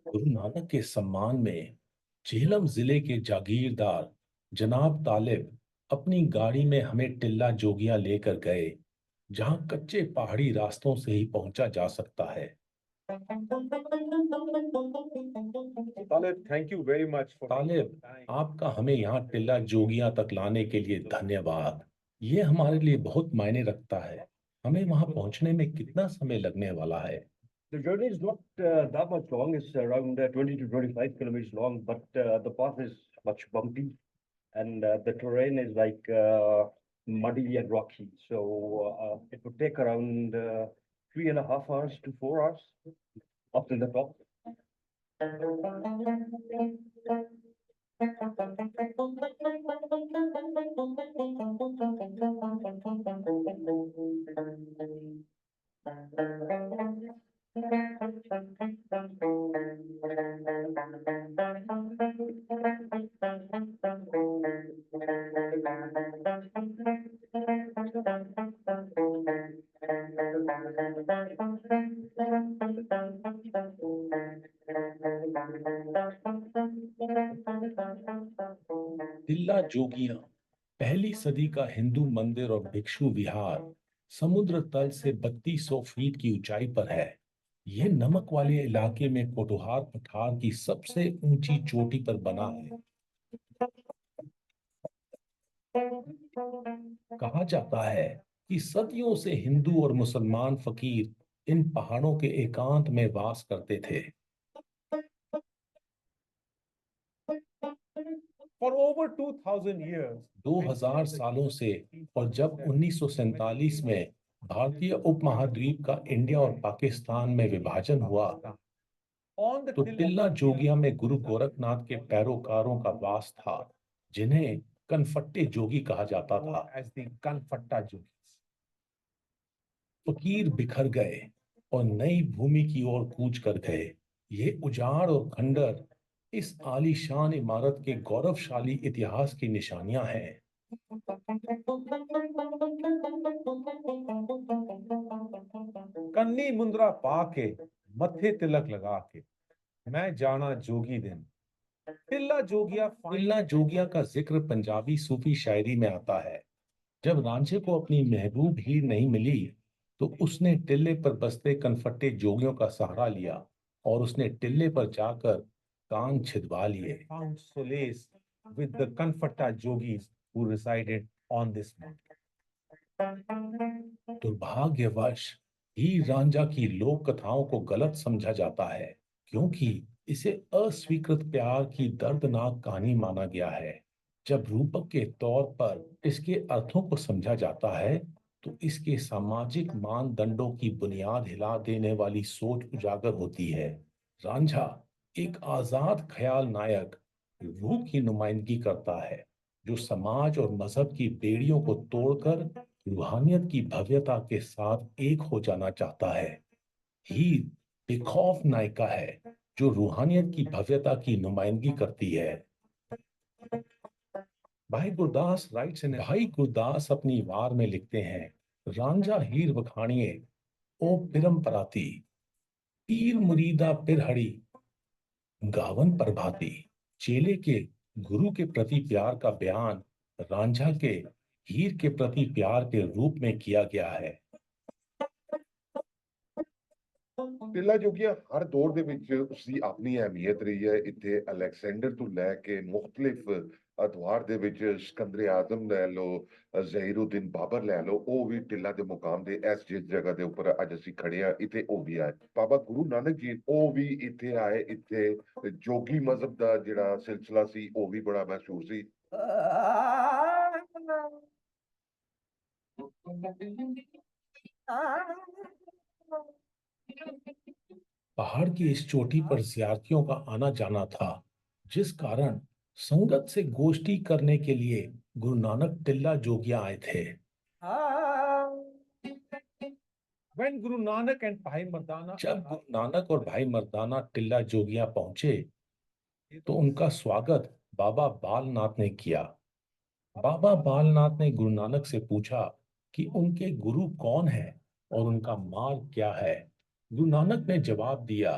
गुरु नानक के सम्मान में झेलम जिले के जागीरदार जनाब तालिब अपनी गाड़ी में हमें टिल्ला जोगिया लेकर गए, जहां कच्चे पहाड़ी रास्तों से ही पहुंचा जा सकता है। Talib, thank you very much for तालिब, आपका हमें यहाँ टिल्ला जोगिया तक लाने के लिए धन्यवाद। ये हमारे लिए बहुत मायने रखता है। हमें वहां पहुंचने में कितना समय लगने वाला है? The journey is not that much long. It's around 20 to 25 kilometers long, but the path is much bumpy, and the terrain is like muddy and rocky. So it would take around 3.5 hours to 4 hours up to the top. तिल्ला जोगियां पहली सदी का हिंदू मंदिर और भिक्षु विहार समुद्र तल से 3200 feet की ऊंचाई पर है। यह नमक वाले इलाके में पोठोहार पठार की सबसे ऊंची चोटी पर बना है। कहा जाता है कि सदियों से हिंदू और मुसलमान फकीर इन पहाड़ों के एकांत में वास करते थे। For over 2000 years, 2000 सालों से, और जब 1947 में भारतीय उपमहाद्वीप का इंडिया और पाकिस्तान में विभाजन हुआ, on the तो टिल्ला जोगिया में गुरु गोरखनाथ के पैरोकारों का वास था, जिन्हें कनफट्टे जोगी कहा जाता था। as the Kanfatta Jogis. फकीर बिखर गए और नई भूमि की ओर कूच कर गए। ये उजाड़ और खंडर इस आलीशान इमारत के गौरवशाली इतिहास की निशानियां हैं। कन्नी मुंद्रा पाके मथे तिलक लगा के मैं जाना जोगी दिन। टिल्ला जोगिया का जिक्र पंजाबी सूफी शायरी में आता है। जब रांझे को अपनी महबूब हीर नहीं मिली, तो उसने टिल्ले पर बसते कनफट्टे जोगियों का सहारा लिया और उसने टिल्ले पर जाकर कान छिदवा लिए। found solace with the Kanfatta Jogis who resided on this mountain. दुर्भाग्यवश हीर रांझा की लोक कथाओं को गलत समझा जाता है, क्योंकि इसे अस्वीकृत प्यार की दर्दनाक कहानी माना गया है। जब रूपक के तौर पर इसके अर्थों को समझा जाता है, तो इसके सामाजिक मानदंडों की बुनियाद हिला देने वाली सोच उजागर होती है। रांझा एक आजाद ख्याल नायक रूह की नुमाइंदगी करता है, जो समाज और मजहब की बेड़ियों को तोड़कर रूहानियत की भव्यता के साथ एक हो जाना चाहता है। हीर बेखौफ नायिका है, जो रूहानियत की भव्यता की नुमाइंदगी करती है। भाई गुरदास अपनी वार में लिखते हैं, रांझा हीर वखाणिए ओ पिरम पराती, पीर मुरीदा पिरहड़ी गावन प्रभाती। चेले के गुरु के प्रति प्यार का बयान रांझा के हीर के प्रति प्यार के रूप में किया गया है। टिल्ला जोगिया हर दौर ਦੇ ਵਿੱਚ ਉਸਦੀ ਆਪਣੀ ਅਹਿਮੀਅਤ ਰਹੀ ਹੈ। ਇੱਥੇ ਅਲੈਗਜ਼ੈਂਡਰ ਤੋਂ ਲੈ ਕੇ ਮੁxtਲਿਫ ਅਦਵਾਰ ਦੇ ਵਿੱਚ ਸਿਕੰਦਰ ਆਜ਼ਮ ਲੈ ਲਓ, ਜ਼ਹੀਰੁद्दीन ਬਾਬਰ ਲੈ ਲਓ, ਉਹ ਵੀ ਟਿੱਲਾ ਦੇ ਮੁਕਾਮ ਦੇ ਇਸ ਜਿਸ ਜਗ੍ਹਾ ਦੇ ਉੱਪਰ ਅੱਜ ਅਸੀਂ ਖੜੇ ਆ, ਇੱਥੇ ਉਹ ਵੀ ਆਏ। ਬਾਬਾ ਗੁਰੂ ਨਾਨਕ ਜੀ ਉਹ ਵੀ ਇੱਥੇ ਆਏ। ਇੱਥੇ ਜੋਗੀ ਮਜ਼ਹਬ ਦਾ ਜਿਹੜਾ ਸਿਲਸਿਲਾ ਸੀ ਉਹ ਵੀ ਬੜਾ ਮਸ਼ਹੂਰ ਸੀ। पहाड़ की इस चोटी पर जियारतियों का आना जाना था, जिस कारण संगत से गोष्ठी करने के लिए गुरु नानक टिल्ला जोगिया आए थे। When Guru Nanak and Bhai Mardana जब गुरु नानक और भाई मर्दाना टिल्ला जोगिया पहुंचे, तो उनका स्वागत बाबा बालनाथ ने किया। बाबा बालनाथ ने गुरु नानक से पूछा कि उनके गुरु कौन है और उनका मार्ग क्या है। गुरु नानक ने जवाब दिया,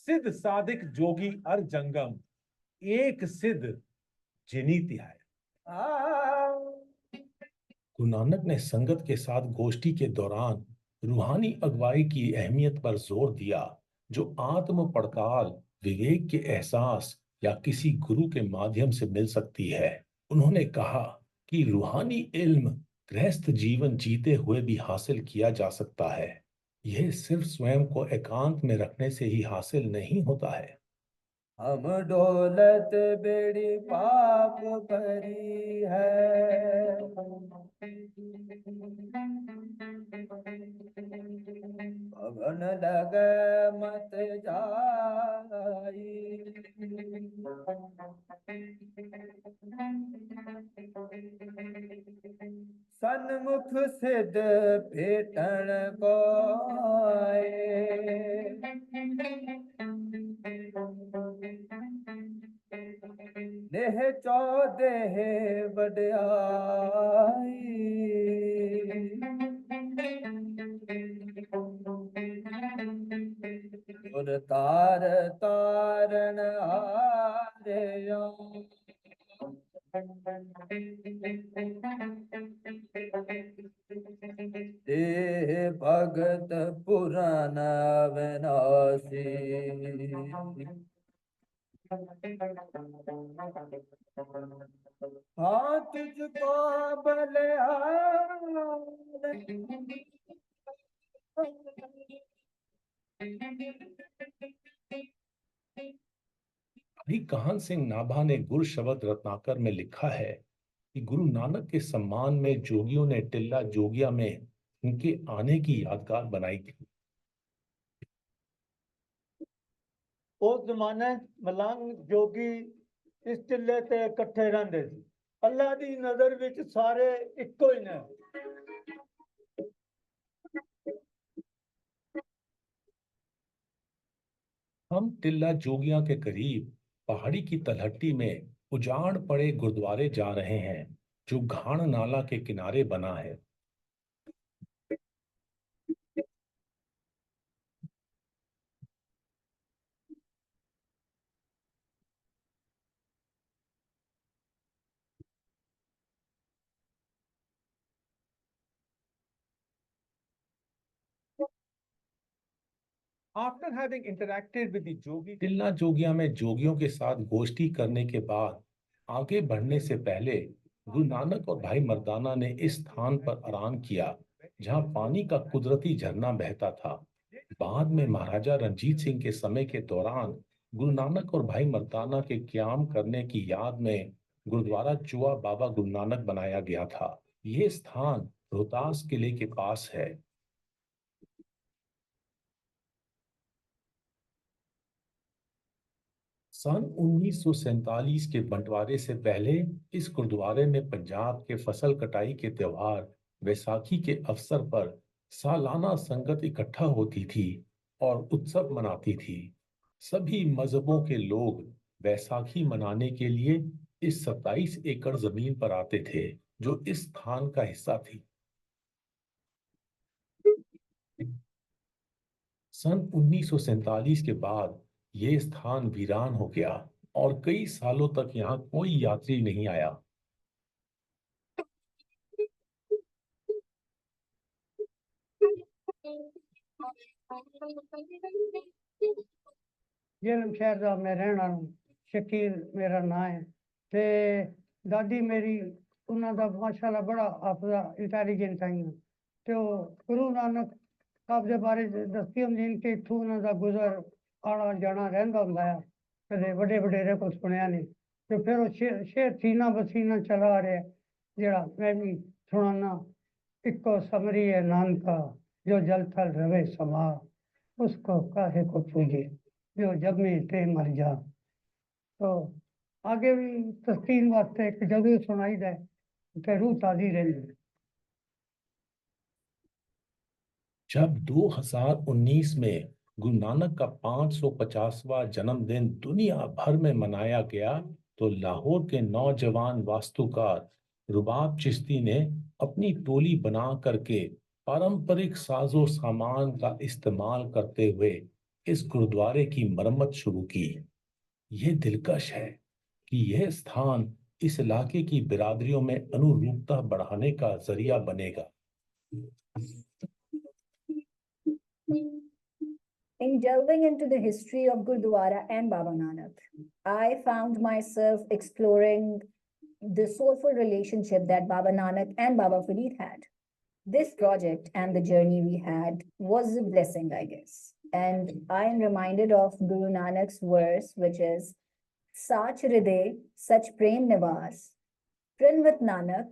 सिद्ध साधिक जोगी अर जंगम, एक सिद्ध जिनी तिहाय। गुरु नानक ने संगत के साथ गोष्ठी के दौरान रूहानी अगुवाई की अहमियत पर जोर दिया, जो आत्म पड़ताल, विवेक के एहसास या किसी गुरु के माध्यम से मिल सकती है। उन्होंने कहा कि रूहानी इल्म गृहस्थ जीवन जीते हुए भी हासिल किया जा सकता है। यह सिर्फ स्वयं को एकांत में रखने से ही हासिल नहीं होता है। हम दौलत बेड़ी पाप भरी है, पवन लगे मत जाई, सन्मुख सिद्ध भेटन को देह चौदेह बड़ाई और तार तारण हारे देह भगत पुराण विनाशी हाँ तुझको भाई काहन सिंह नाभा ने गुर शब्द रत्नाकर में लिखा है कि गुरु नानक के सम्मान में जोगियों ने टिल्ला जोगिया में उनके आने की यादगार बनाई थी। उस जमाने मलंग जोगी इस टिल्ले ते इकट्ठे रहंदे सी। अल्लाह दी नजर विच सारे इक्को ही ने। हम टिल्ला जोगिया के करीब पहाड़ी की तलहटी में उजाड़ पड़े गुरुद्वारे जा रहे हैं जो घाण नाला के किनारे बना है। After having interacted with the yogi, टिल्ला जोगिया में जोगियों के साथ गोष्ठी करने के बाद आगे बढ़ने से पहले गुरु नानक और भाई मर्दाना ने इस स्थान पर आराम किया जहां पानी का कुदरती झरना बहता था। बाद में महाराजा रणजीत सिंह के समय के दौरान गुरु नानक और भाई मर्दाना के क्याम करने की याद में गुरुद्वारा चुआ बाबा गुरु नानक बनाया गया था। ये स्थान रोहतास किले के पास है। सन 1947 के बंटवारे से पहले इस गुरुद्वारे में पंजाब के फसल कटाई के त्योहार वैसाखी के अवसर पर सालाना संगत इकट्ठा होती थी और उत्सव मनाती थी। सभी मजहबों के लोग वैसाखी मनाने के लिए इस 27 एकड़ जमीन पर आते थे जो इस स्थान का हिस्सा थी। सन 1947 के बाद ये स्थान वीरान हो गया और कई सालों तक यहाँ कोई यात्री नहीं आया। झेलम शहर का मैं रहना शकील मेरा नाम है ते दादी मेरी उन्हों का माशाल्लाह बड़ा आपका इंटैलीजेंट आई तो गुरु नानक साहब के बारे दसती होंगी कि इतों उन्हों का गुजर आना जाना रहिंदा हुंदा है कदे बड़े वडेरे को सुनिया नहीं तो फिर वो शेर सीना बसीना चला रहा जड़ा मैं भी सुनाना इको समरी है नानका जो जल थल रवे समा उसको काहे को पूजे जो जब में ते मर जा। तो आगे भी तस्कीन वास्ते एक जरूर सुनाई दे ते रूह ताजी रही। जब 2019 में गुरु नानक का 550वां जन्मदिन दुनिया भर में मनाया गया तो लाहौर के नौजवान वास्तुकार रुबाब चिश्ती ने अपनी टोली बना करके पारंपरिक साजो सामान का इस्तेमाल करते हुए इस गुरुद्वारे की मरम्मत शुरू की। यह दिलकश है कि यह स्थान इस इलाके की बिरादरियों में अनुरूपता बढ़ाने का जरिया बनेगा। In delving into the history of Gurdwara and Baba Nanak, I found myself exploring the soulful relationship that Baba Nanak and Baba Farid had. This project and the journey we had was a blessing, I guess. And I am reminded of Guru Nanak's verse, which is, Sach Hriday, Sach Prem Nivas, Prinvat Nanak,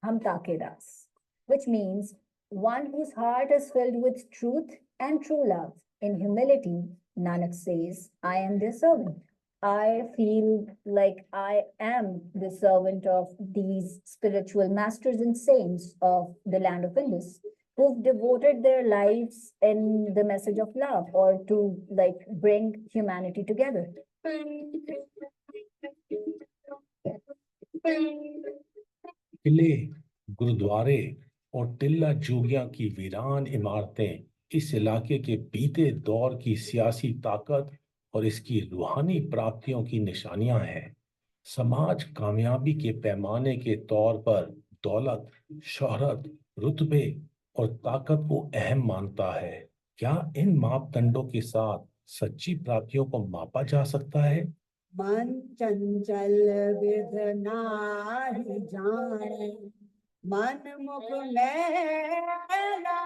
Hum Takedas, which means one whose heart is filled with truth and true love. In humility, Nanak says, I am their servant. I feel like I am the servant of these spiritual masters and saints of the land of Indus who've devoted their lives in the message of love or to like bring humanity together. किले, गुरुद्वारे और टिल्ला जोगिया की वीरान इमारतें इस इलाके के बीते दौर की सियासी ताकत और इसकी रूहानी प्राप्तियों की निशानियां हैं। समाज कामयाबी के पैमाने के तौर पर दौलत, शोहरत, रुतबे और ताकत को अहम मानता है। क्या इन मापदंडों के साथ सच्ची प्राप्तियों को मापा जा सकता है? मन चंचल विध नाही जाने, मन मुख मैला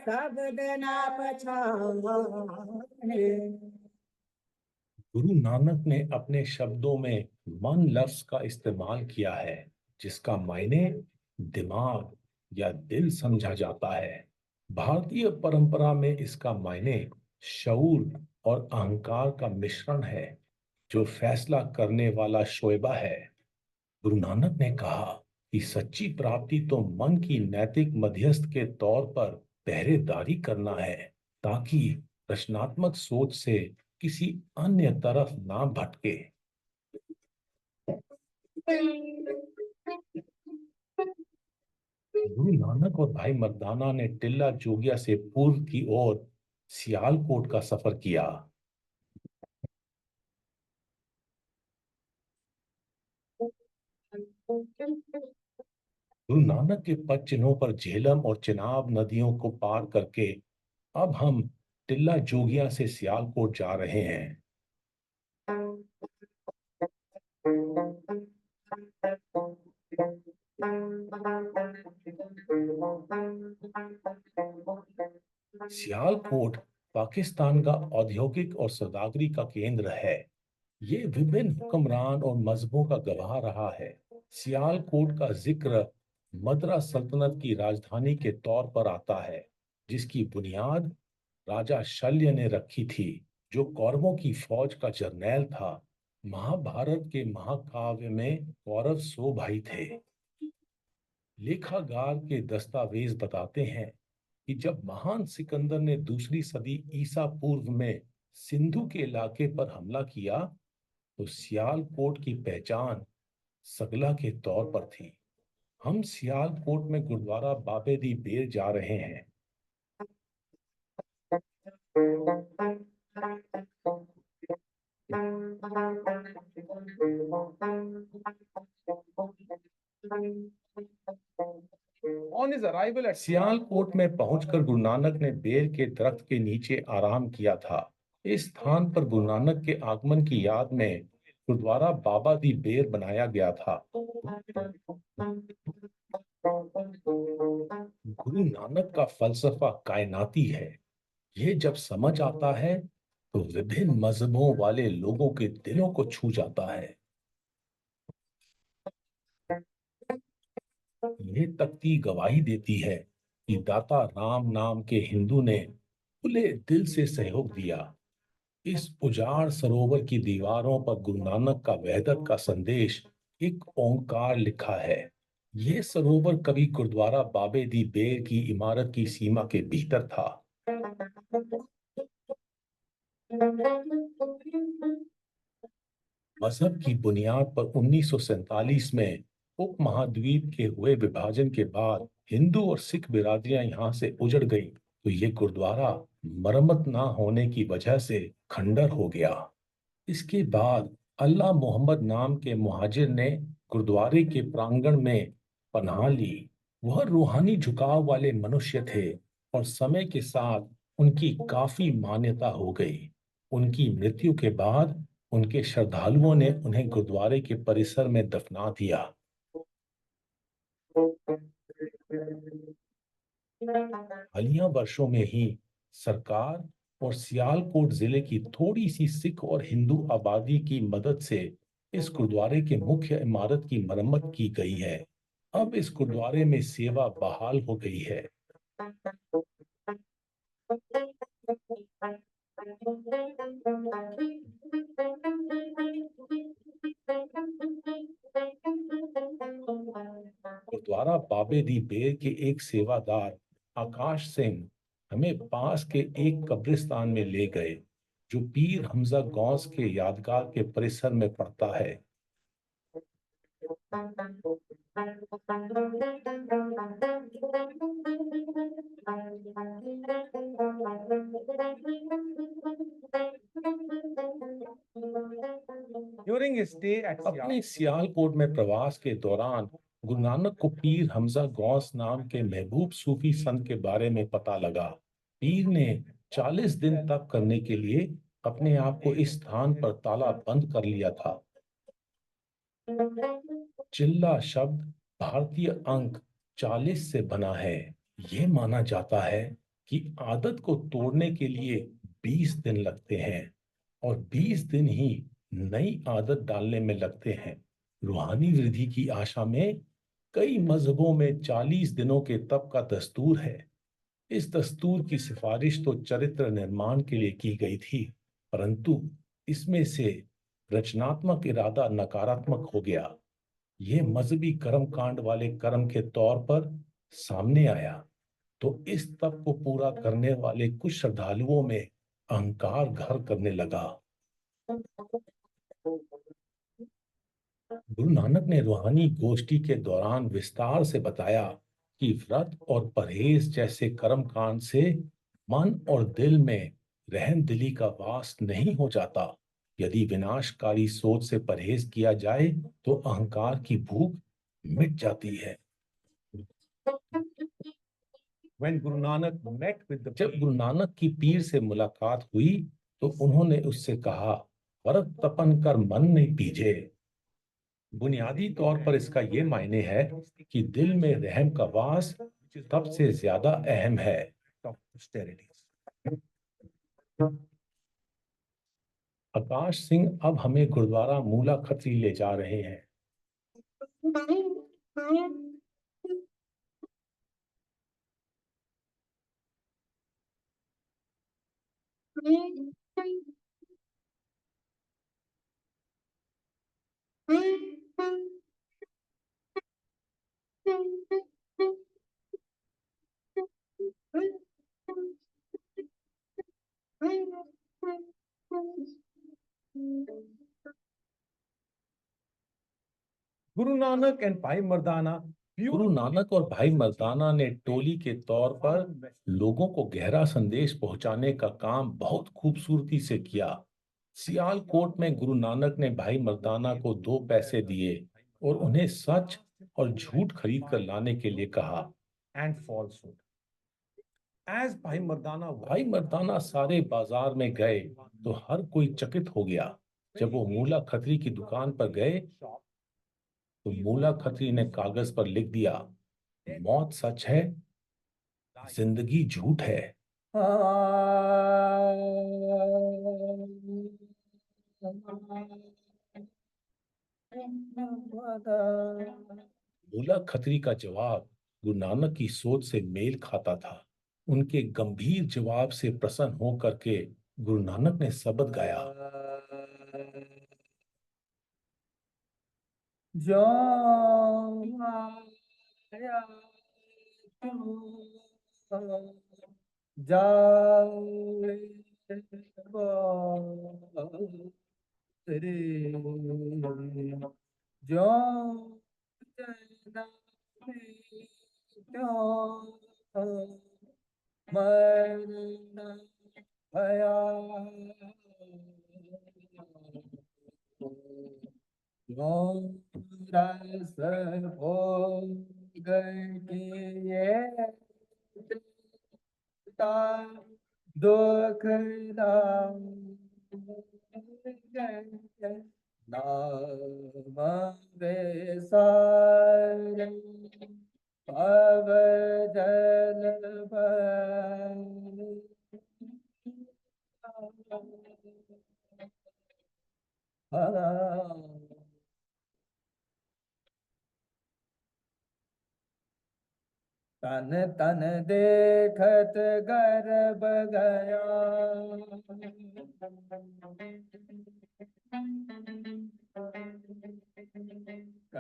शब्द ना पछाने। गुरु नानक ने अपने शब्दों में मन लफ्ज का इस्तेमाल किया है, जिसका मायने दिमाग या दिल समझा जाता है। भारतीय परंपरा में इसका मायने शऊर और अहंकार का मिश्रण है, जो फैसला करने वाला शोएबा है। गुरु नानक ने कहा कि सच्ची प्राप्ति तो मन की नैतिक मध्यस्थ के तौर पर पहरेदारी करना है, ताकि रचनात्मक सोच से किसी अन्य तरफ ना भटके। गुरु नानक और भाई मर्दाना ने टिल्ला जोगिया से पूर्व की ओर सियालकोट का सफर किया। गुरु नानक के पद चिन्हों पर झेलम और चिनाब नदियों को पार करके अब हम टिल्ला जोगिया से सियालकोट जा रहे हैं। सियालकोट पाकिस्तान का औद्योगिक और सौदागरी का केंद्र है। ये विभिन्न हुक्मरान और मजहबों का गवाह रहा है। सियालकोट का जिक्र मद्रा सल्तनत की राजधानी के तौर पर आता है, जिसकी बुनियाद राजा शल्य ने रखी थी, जो कौरवों की फौज का जर्नैल था। महाभारत के महाकाव्य में कौरव 100 भाई थे। लेखागार के दस्तावेज बताते हैं कि जब महान सिकंदर ने दूसरी सदी ईसा पूर्व में सिंधु के इलाके पर हमला किया, तो सियालकोट की पहचान सगला के तौर पर थी। हम सियालकोट में गुरुद्वारा बाबे दी बेर जा रहे हैं। सियालकोट में पहुंचकर गुरु नानक ने बेर के दरख्त के नीचे आराम किया था। इस स्थान पर गुरु नानक के आगमन की याद में गुरुद्वारा बाबा दी बेर बनाया गया था। गुरु नानक का फलसफा कायनाती है। ये जब समझ आता है तो विभिन्न मजहबों वाले लोगों के दिलों को छू जाता है। ये तख्ती गवाही देती है कि दाता राम नाम के हिंदू ने खुले दिल से सहयोग दिया। इस उजाड़ सरोवर की दीवारों पर गुरु नानक का वहदत का संदेश एक ओंकार लिखा है। यह सरोवर कभी गुरुद्वारा बाबे दी बेर की इमारत की सीमा के भीतर था। मजहब की बुनियाद पर 1947 में उपमहाद्वीप के हुए विभाजन के बाद हिंदू और सिख बिरादरियां यहां से उजड़ गईं, तो ये गुरुद्वारा मरम्मत ना होने की वजह से खंडर हो गया। इसके बाद अल्लाह मोहम्मद नाम के मुहाजिर ने गुरुद्वारे के प्रांगण में पनाह ली। वह रूहानी झुकाव वाले मनुष्य थे और समय के साथ उनकी काफी मान्यता हो गई। उनकी मृत्यु के बाद उनके श्रद्धालुओं ने उन्हें गुरुद्वारे के परिसर में दफना दिया। हालिया वर्षों में ही सरकार और सियालकोट जिले की थोड़ी सी सिख और हिंदू आबादी की मदद से इस गुरुद्वारे के मुख्य इमारत की मरम्मत की गई है। अब इस गुरुद्वारे में सेवा बहाल हो गई है। गुरुद्वारा बाबे दी बेर के एक सेवादार आकाश सिंह हमें पास के एक कब्रिस्तान में ले गए, जो पीर हमजा गौस के यादगार के परिसर में पड़ता है। During his stay at अपने सियालकोट में प्रवास के दौरान गुरु नानक को पीर हमजा गौस नाम के महबूब सूफी संत के बारे में पता लगा। पीर ने 40 दिन तप करने के लिए अपने आप को इस स्थान पर ताला बंद कर लिया था। चिल्ला शब्द भारतीय अंक 40 से बना है। ये माना जाता है कि आदत को तोड़ने के लिए 20 दिन लगते हैं और 20 दिन ही नई आदत डालने में लगते हैं। रूहानी वृद्धि की आशा में कई मजहबों में 40 दिनों के तप का दस्तूर है। इस दस्तूर की सिफारिश तो चरित्र निर्माण के लिए की गई थी, परंतु इसमें से रचनात्मक इरादा नकारात्मक हो गया। यह मजहबी कर्म कांड वाले कर्म के तौर पर सामने आया, तो इस तप को पूरा करने वाले कुछ श्रद्धालुओं में अहंकार घर करने लगा। गुरु नानक ने रूहानी गोष्ठी के दौरान विस्तार से बताया कि व्रत और परहेज जैसे कर्म कांड से मन और दिल में रहम दिली का वास नहीं हो जाता। यदि विनाशकारी सोच से परहेज किया जाए तो अहंकार की भूख मिट जाती है। when Guru Nanak met with the जब गुरु नानक की पीर से मुलाकात हुई तो उन्होंने उससे कहा, व्रत तपन कर मन नहीं पीजे। बुनियादी तौर पर इसका ये मायने है कि दिल में रहम का वास तप से ज्यादा अहम है। आकाश सिंह अब हमें गुरुद्वारा मूला खत्री ले जा रहे हैं। Guru Nanak and Bhai Mardana Guru Nanak और भाई मर्दाना ने टोली के तौर पर लोगों को गहरा संदेश पहुंचाने का काम बहुत खूबसूरती से किया। सियालकोट में गुरु नानक ने भाई मर्दाना को 2 पैसे दिए और उन्हें सच और झूठ खरीद कर लाने के लिए कहा। and falsehood. As Bhai भाई मर्दाना सारे बाजार में गए तो हर कोई चकित हो गया। जब वो मूला खत्री की दुकान पर गए तो मूला खत्री ने कागज पर लिख दिया, मौत सच है, जिंदगी झूठ है। मूला खत्री का जवाब गुरु नानक की सोच से मेल खाता था। उनके गंभीर जवाब से प्रसन्न होकर के गुरु नानक ने शब्द गाया, जो रस भोग किए दुख नाम बेसारे पव जल तन तन देखत गर्भ गया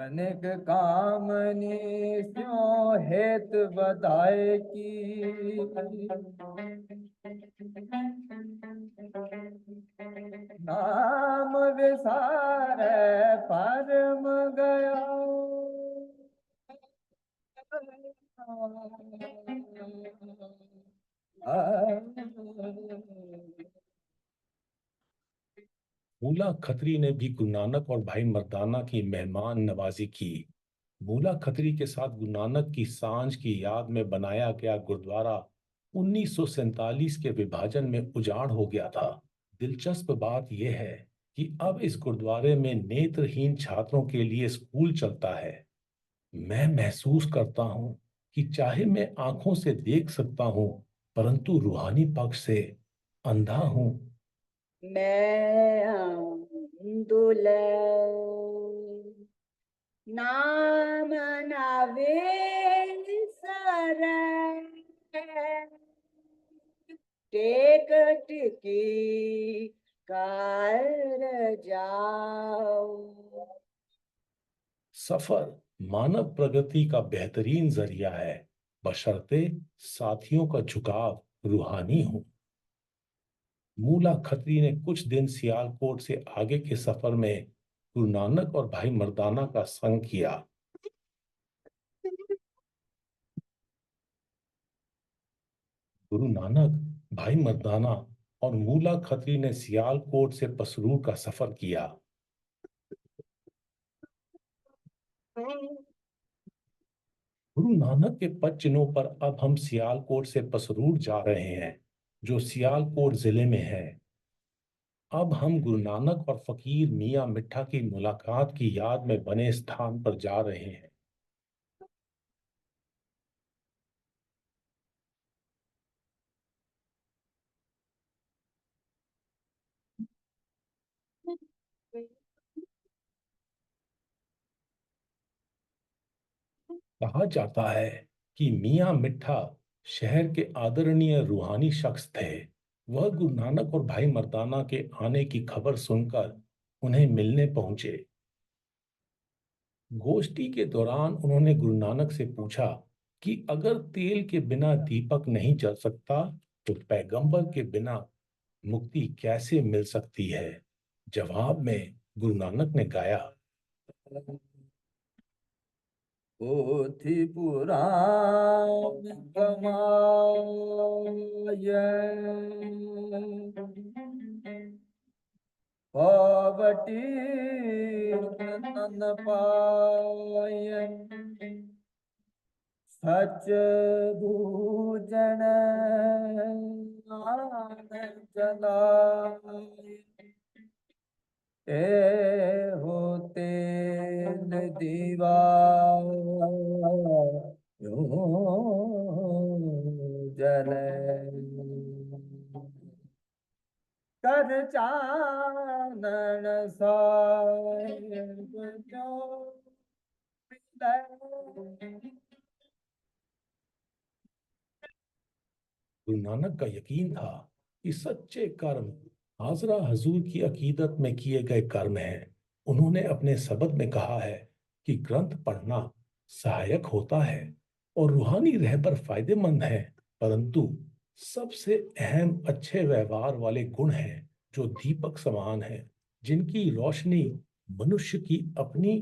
अनेक कामनी स्यों हेत बधाए की, नाम विसार परम गया। मूला खत्री ने भी गुरु नानक और भाई मर्दाना की मेहमान नवाजी की। मूला खत्री के साथ गुरु नानक की सांझ की याद में बनाया गया गुरुद्वारा 1947 के विभाजन में उजाड़ हो गया था। दिलचस्प बात यह है कि अब इस गुरुद्वारे में नेत्रहीन छात्रों के लिए स्कूल चलता है। मैं महसूस करता हूं कि चाहे मैं आंखों से देख सकता हूं, परंतु रूहानी पक्ष से अंधा हूं। मैं दुल नाम नावे सर टेक टिकी कर जाओ। सफर मानव प्रगति का बेहतरीन जरिया है, बशर्ते साथियों का झुकाव रूहानी हो। मूला खत्री ने कुछ दिन सियालकोट से आगे के सफर में गुरु नानक और भाई मर्दाना का संग किया। गुरु नानक, भाई मर्दाना और मूला खत्री ने सियालकोट से पसरूर का सफर किया। गुरु नानक के पद चिन्हों पर अब हम सियालकोट से पसरूर जा रहे हैं, जो सियालकोट जिले में है। अब हम गुरु नानक और फकीर मियां मिठा की मुलाकात की याद में बने स्थान पर जा रहे हैं। कहा जाता है कि मियां मिठा शहर के आदरणीय रूहानी शख्स थे। वह गुरु नानक और भाई मर्दाना के आने की खबर सुनकर उन्हें मिलने पहुंचे। गोष्ठी के दौरान उन्होंने गुरु नानक से पूछा कि अगर तेल के बिना दीपक नहीं जल सकता, तो पैगंबर के बिना मुक्ति कैसे मिल सकती है। जवाब में गुरु नानक ने गाया, पोथी पुराण कमाए पावटी तन पाए, सच भूजन आन जलाए, ए होते दीवा जले, कर चानन साहिब जो गुरु नानक का यकीन था कि सच्चे कर्म हाजरा हजूर की अकीदत में किए गए कर्म हैं। उन्होंने अपने सबद में कहा है कि ग्रंथ पढ़ना सहायक होता है और रूहानी रहबर फायदेमंद है, परंतु सबसे अहम अच्छे व्यवहार वाले गुण हैं जो दीपक समान हैं, जिनकी रोशनी मनुष्य की अपनी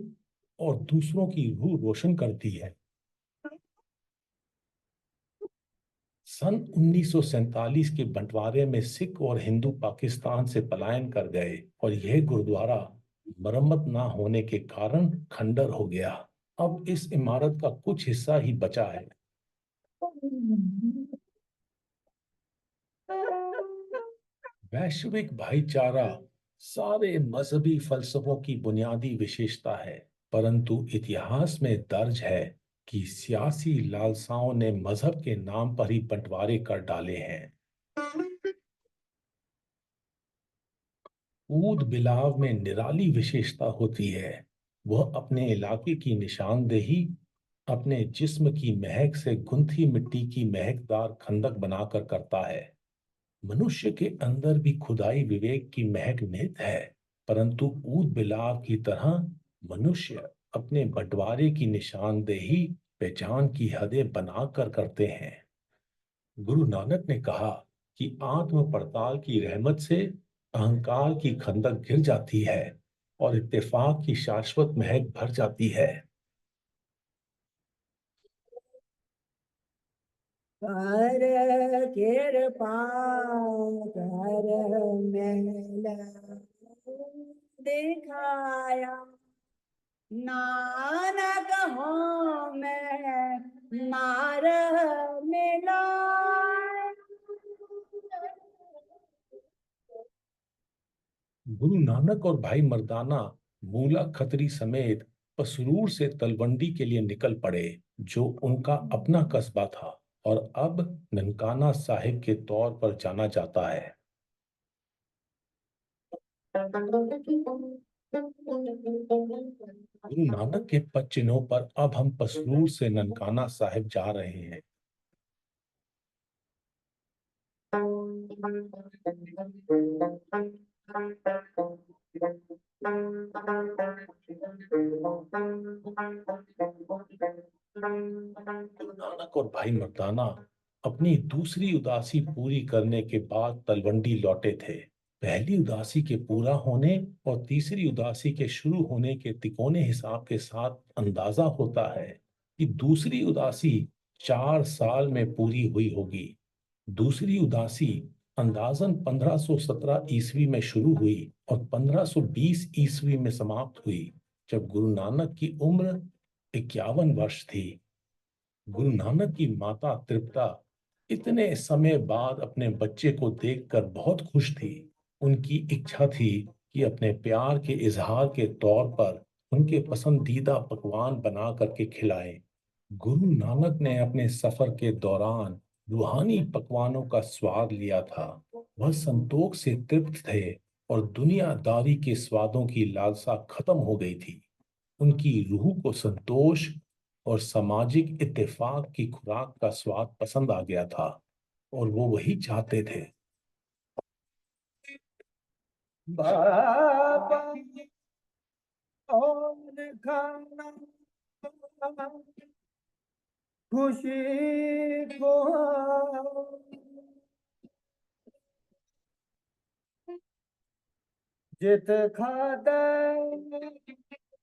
और दूसरों की रूह रोशन करती है। सन 1947 के बंटवारे में सिख और हिंदू पाकिस्तान से पलायन कर गए और यह गुरुद्वारा मरम्मत ना होने के कारण खंडर हो गया। अब इस इमारत का कुछ हिस्सा ही बचा है। वैश्विक भाईचारा सारे मजहबी फलसफों की बुनियादी विशेषता है, परंतु इतिहास में दर्ज है कि सियासी लालसाओं ने मजहब के नाम पर ही बंटवारे कर डाले हैं। ऊद बिलाव में निराली विशेषता होती है। वह अपने इलाके की निशानदेही अपने जिस्म की महक से गुंथी मिट्टी की महकदार खंदक बनाकर करता है। मनुष्य के अंदर भी खुदाई विवेक की महक निहित है, परंतु ऊद बिलाव की तरह मनुष्य अपने बंटवारे की निशानदेही पहचान की हदें बनाकर करते हैं। गुरु नानक ने कहा कि आत्म पड़ताल की रहमत से अहंकार की खंदक गिर जाती है और इत्तेफाक की शाश्वत महक भर जाती है। कर कृपा कर मेला दिखाया नानक हो मैं मार मिला। गुरु नानक और भाई मर्दाना मूला खत्री समेत पसरूर से तलवंडी के लिए निकल पड़े, जो उनका अपना कस्बा था और अब ननकाना साहिब के तौर पर जाना जाता है। गुरु नानक के पद चिन्हों पर अब हम पसरूर से ननकाना साहिब जा रहे हैं। गुरु नानक और भाई मर्दाना अपनी दूसरी उदासी पूरी करने के बाद तलवंडी लौटे थे। पहली उदासी के पूरा होने और तीसरी उदासी के शुरू होने के तिकोने हिसाब के साथ अंदाजा होता है कि दूसरी उदासी 4 साल में पूरी हुई होगी। दूसरी उदासी अंदाजन 1517 ईस्वी में शुरू हुई और 1520 ईस्वी में समाप्त हुई, जब गुरु नानक की उम्र 51 वर्ष थी। गुरु नानक की माता तृप्ता इतने समय बाद अपने बच्चे को देखकर बहुत खुश थी। उनकी इच्छा थी कि अपने प्यार के इजहार के तौर पर उनके पसंदीदा पकवान बना करके खिलाएं। गुरु नानक ने अपने सफर के दौरान रूहानी पकवानों का स्वाद लिया था। वह संतोष से तृप्त थे और दुनियादारी के स्वादों की लालसा खत्म हो गई थी। उनकी रूह को संतोष और सामाजिक इत्तेफाक की खुराक का स्वाद पसंद आ गया था और वो वही चाहते थे। बाबा और खाना खुशी को जित खादा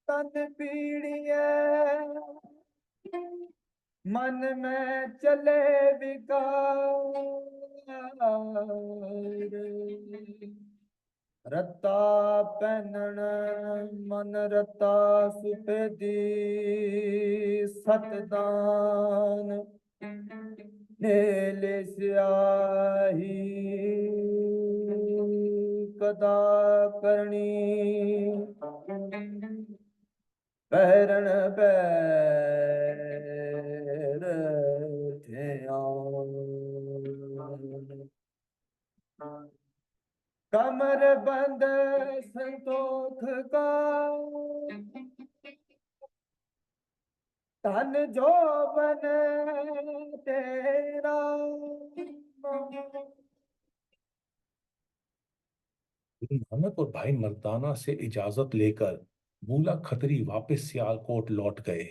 तन पीड़िए मन में चले विकार रत्ता पहनन मन रत्ता सुपेदी सतदान नेले स्याही कदा करनी पैरण पैर कमर बंद संतोख का तन जो बने तेरा गुरु नानक और भाई मर्दाना से इजाजत लेकर मूला खत्री वापस सियालकोट लौट गए।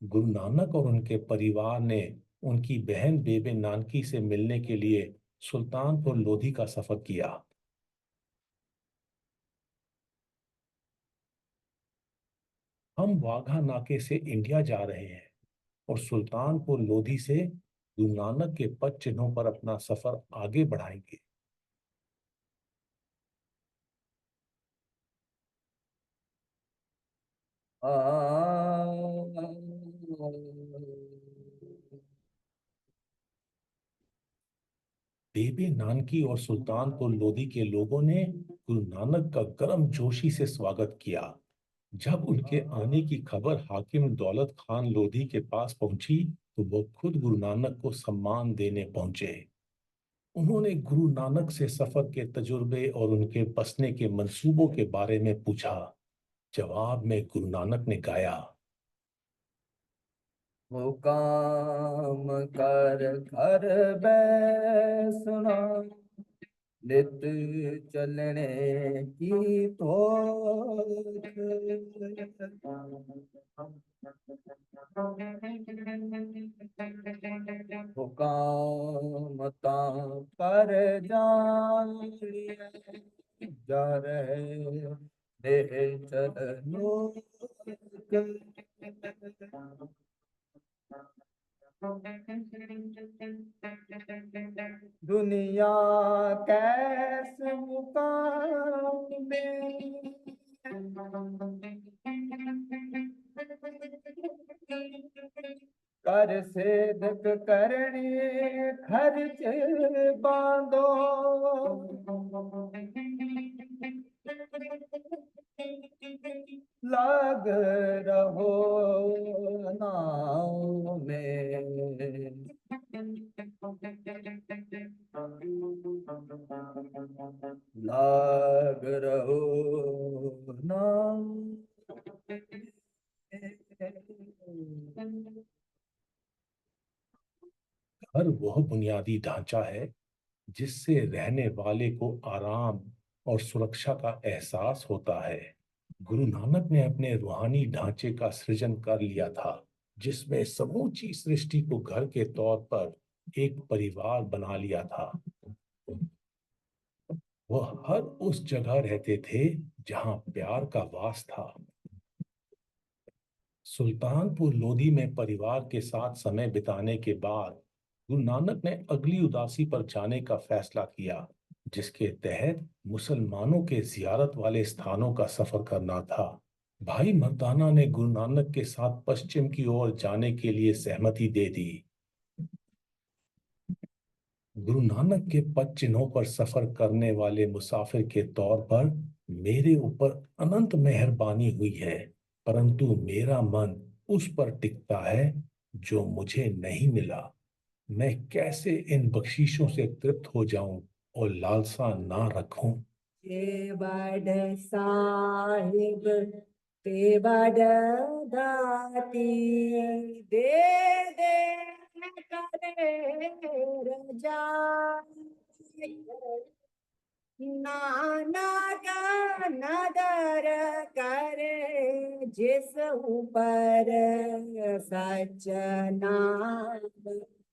गुरु नानक और उनके परिवार ने उनकी बहन बेबे नानकी से मिलने के लिए सुल्तानपुर लोधी का सफर किया। हम वाघा नाके से इंडिया जा रहे हैं और सुल्तानपुर लोधी से गुरु नानक के पद चिन्हों पर अपना सफर आगे बढ़ाएंगे। बेबे नानकी और सुल्तानपुर लोधी के लोगों ने गुरु नानक का गर्म जोशी से स्वागत किया। जब उनके आने की खबर हाकिम दौलत खान लोधी के पास पहुंची तो वो खुद गुरु नानक को सम्मान देने पहुंचे। उन्होंने गुरु नानक से सफर के तजुर्बे और उनके बसने के मंसूबों के बारे में पूछा। जवाब में गुरु नानक ने गाया, हुकाम कर घर बैसना नित चलने की थोक हुकामता पर जानिए जा रहे देह चलनो दुनिया कैसे मुकाम में कर सेधक करनी खर्च बांधो लग रहो नाव में लग रहो नाव घर वह बुनियादी ढांचा है जिससे रहने वाले को आराम और सुरक्षा का एहसास होता है। गुरु नानक ने अपने रूहानी ढांचे का सृजन कर लिया था, जिसमें समूची सृष्टि को घर के तौर पर एक परिवार बना लिया था। वह हर उस जगह रहते थे जहां प्यार का वास था। सुल्तानपुर लोधी में परिवार के साथ समय बिताने के बाद गुरु नानक ने अगली उदासी पर जाने का फैसला किया, जिसके तहत मुसलमानों के जियारत वाले स्थानों का सफर करना था। भाई मर्दाना ने गुरु नानक के साथ पश्चिम की ओर जाने के लिए सहमति दे दी। गुरु नानक के पद चिन्हों पर सफर करने वाले मुसाफिर के तौर पर मेरे ऊपर अनंत मेहरबानी हुई है, परंतु मेरा मन उस पर टिकता है जो मुझे नहीं मिला। मैं कैसे इन बख्शीशों से तृप्त हो जाऊं और लालसा ना रखूं। ये बड़ साहिब ते बड़ दाती दे दे करे रजा नानक नदर करे जिस ऊपर सच नाम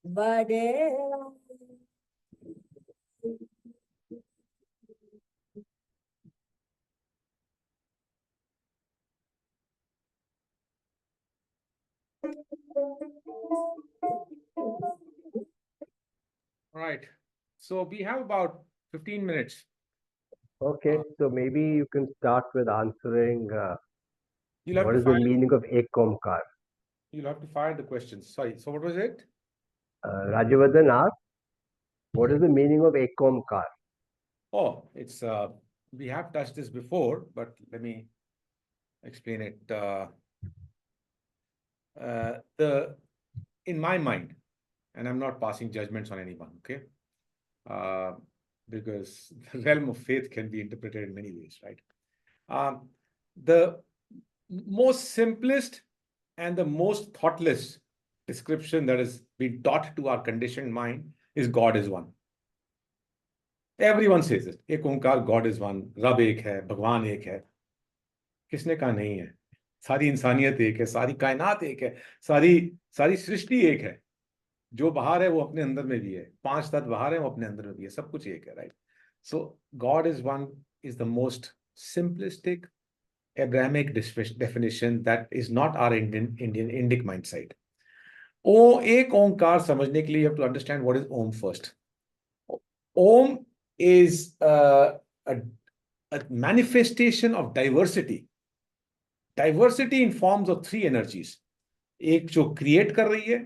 बड़े All right. So we have about 15 minutes. Okay, so maybe you can start with answering You'll have what to is the fire, meaning of Ekomkar? you'll have to fire the questions. Sorry. So what was it? Rajavardhan asked, what is the meaning of Ekomkar? Oh, it's we have touched this before, but let me explain it. In my mind, and I'm not passing judgments on anyone, okay? Because the realm of faith can be interpreted in many ways, right? The most simplest and the most thoughtless description that has been taught to our conditioned mind is God is one. Everyone says it. एक ओंकार, God is one. रब एक है, भगवान एक है. किसने कहा नहीं है? सारी इंसानियत एक है, सारी कायनात एक है, सारी सृष्टि एक है. जो बाहर है वो अपने अंदर में भी है. 5 तत्व बाहर है वो अपने अंदर में भी है. सब कुछ एक है, right? So God is one is the most simplistic Abrahamic definition that is not our Indic mindset. एक ओंकार समझने के लिए you have to understand what is Om first. Om is a manifestation of diversity. Diversity in forms of 3 energies. एक जो create कर रही है,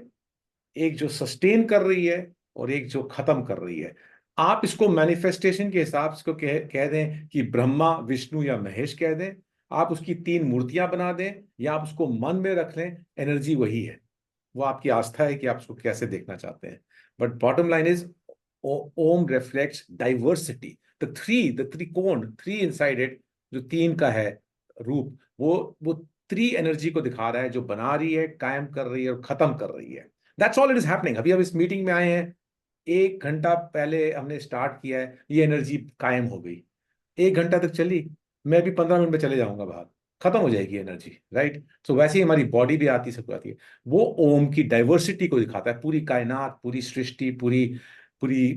एक जो sustain कर रही है और एक जो खत्म कर रही है. आप इसको manifestation के हिसाब से कह दें कि ब्रह्मा, विष्णु या महेश कह दें. आप उसकी 3 मूर्तियां बना दें या आप उसको मन में रख लें, एनर्जी वही है. वो आपकी आस्था है कि आप उसको कैसे देखना चाहते हैं. But bottom line is Om reflects diversity. The त्रिकोण, 3 inside it, जो 3 का है रूप, वो 3 एनर्जी को दिखा रहा है, जो बना रही है, कायम कर रही है और खत्म कर रही है. That's all it is happening. अभी हम इस मीटिंग में आए हैं, 1 घंटा पहले हमने स्टार्ट किया है, ये एनर्जी कायम हो गई, 1 घंटा तक चली, मैं भी 15 मिनट में चले जाऊंगा बाहर, खत्म हो जाएगी एनर्जी, राइट। सो वैसे ही हमारी बॉडी भी आती, सब आती है। वो ओम की डाइवर्सिटी को दिखाता है, पूरी कायनात, पूरी सृष्टि, पूरी पूरी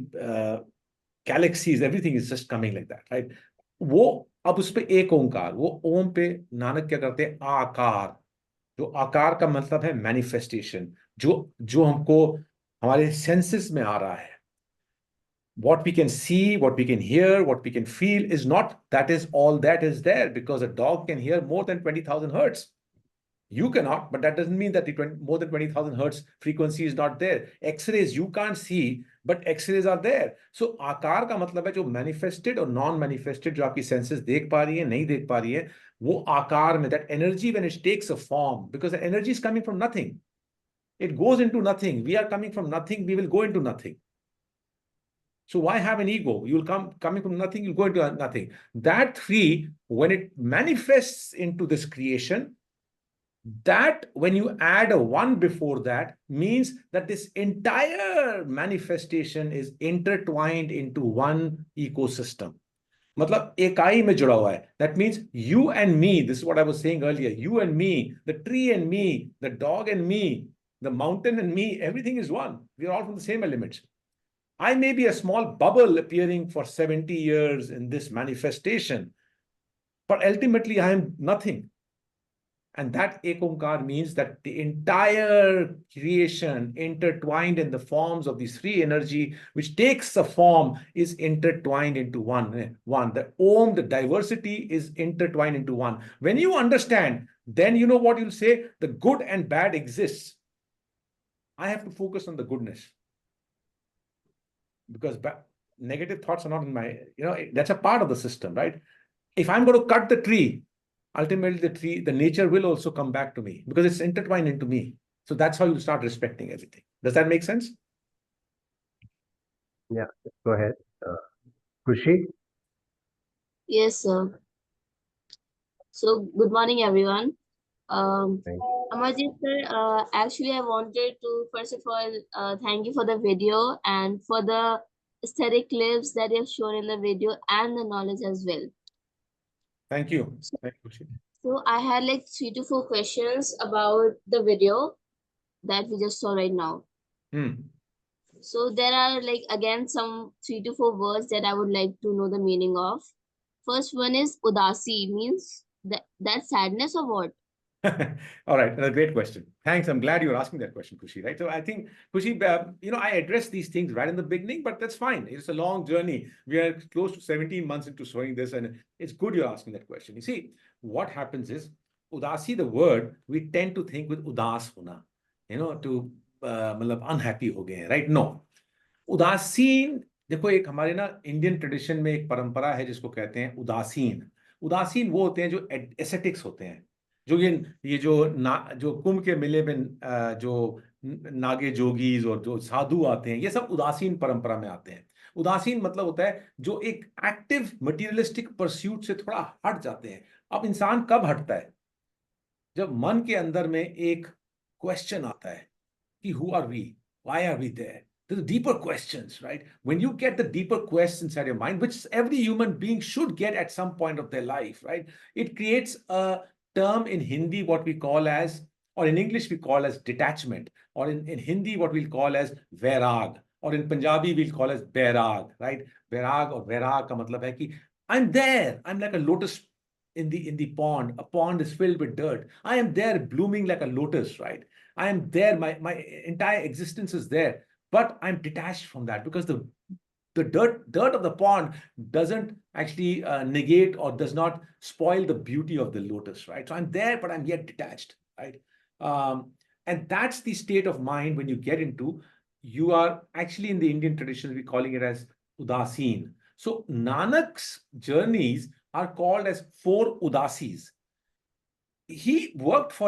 galaxies, everything is just coming like that, right. वो अब उस पे एक ओंकार, वो ओम पे नानक क्या करते हैं, आकार, जो आकार का मतलब है मैनिफेस्टेशन, जो जो हमको हमारे सेंसेस में आ रहा है। What we can see, what we can hear, what we can feel is not, that is all that is there, because a dog can hear more than 20,000 hertz. You cannot, but that doesn't mean that the more than 20,000 hertz frequency is not there. X-rays you can't see, but X-rays are there. So आकार का मतलब है जो manifested और non-manifested, जो आपकी senses देख पा रही है, नहीं देख पा रही है, वो आकार में, that energy when it takes a form, because the energy is coming from nothing. It goes into nothing. We are coming from nothing. We will go into nothing. So why have an ego? You'll coming from nothing, you'll go into nothing. That three, when it manifests into this creation, that when you add a 1 before that, means that this entire manifestation is intertwined into one ecosystem. मतलब एकाई में जुड़ा हुआ है. That means you and me, this is what I was saying earlier, you and me, the tree and me, the dog and me, the mountain and me, everything is one. We are all from the same elements. I may be a small bubble appearing for 70 years in this manifestation, but ultimately I am nothing. And that Ek Onkar means that the entire creation intertwined in the forms of these three energy, which takes a form, is intertwined into one. The Om, the diversity is intertwined into one. When you understand, then you know what you'll say, the good and bad exists. I have to focus on the goodness. Because negative thoughts are not in my, that's a part of the system, right? If I'm going to cut the tree, ultimately the nature will also come back to me because it's intertwined into me. So that's how you start respecting everything. Does that make sense? Yeah, go ahead. Khushi? Yes, sir. So, good morning, everyone. Amardeep sir, actually, I wanted to, first of all, thank you for the video and for the aesthetic clips that you have shown in the video and the knowledge as well. Thank you. Thank you. So, I had like 3 to 4 questions about the video that we just saw right now. So, there are like, again, some 3 to 4 words that I would like to know the meaning of. First one is udasi, means that sadness or what? All right, a great question. Thanks. I'm glad you're asking that question, Khushi. Right. So I think, Khushi, I addressed these things right in the beginning, but that's fine. It's a long journey. We are close to 17 months into showing this, and it's good you're asking that question. You see, what happens is, udasi, the word, we tend to think with udas hona, to unhappy ho gaye, right? No. उदासीन, देखो एक हमारे ना Indian tradition में एक परंपरा है जिसको कहते हैं उदासीन. उदासीन वो होते हैं जो एसेटिक्स होते हैं, जो ये जो कुंभ के मेले में जो नागे जोगीज और जो साधु आते हैं, ये सब उदासीन परंपरा में आते हैं. उदासीन मतलब होता है जो एक एक्टिव मटीरियलिस्टिक परस्यूट से थोड़ा हट जाते हैं. अब इंसान कब हटता है? जब मन के अंदर में एक क्वेश्चन आता है कि who are we, why are we there. The deeper questions, right? When you get the deeper questions inside your mind, which every human being should get at some point of their life, right? It creates a term in Hindi, what we call as, or in English, we call as detachment, or in Hindi, what we'll call as vairag, or in Punjabi, we'll call as bairag, right? Vairag or vairag ka matlab hai ki I'm there. I'm like a lotus in the pond. A pond is filled with dirt. I am there blooming like a lotus, right? I am there. My entire existence is there. But I'm detached from that because the dirt of the pond doesn't actually negate or does not spoil the beauty of the lotus, right? So I'm there, but I'm yet detached, right? And that's the state of mind when you get into, you are actually in the Indian tradition, we're calling it as udasin. So Nanak's journeys are called as 4 udasis. He worked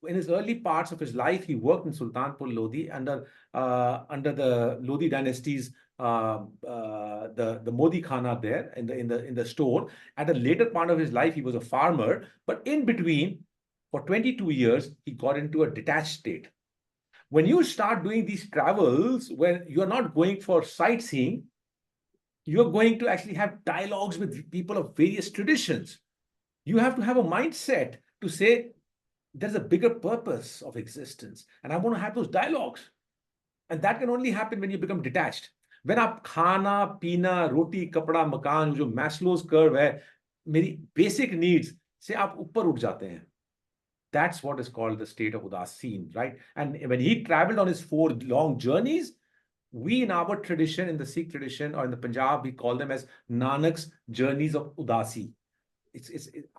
in his early parts of his life, he worked in Sultanpur Lodi under the Lodi dynasty's the Modi Khana there in the store. At a later part of his life, he was a farmer, but in between, for 22 years, he got into a detached state. when you start doing these travels, when you're not going for sightseeing, you're going to actually have dialogues with people of various traditions. You have to have a mindset to say, there's a bigger purpose of existence, and I want to have those dialogues. And that can only happen when you become detached. When आप खाना पीना रोटी कपड़ा मकान जो Maslow's curve है, मेरी basic needs से आप ऊपर उठ जाते हैं. That's what is called the state of udasin, right? And when he traveled on his 4 long journeys, we in our tradition, in the Sikh tradition or in the Punjab, we call them as Nanak's journeys of udasi.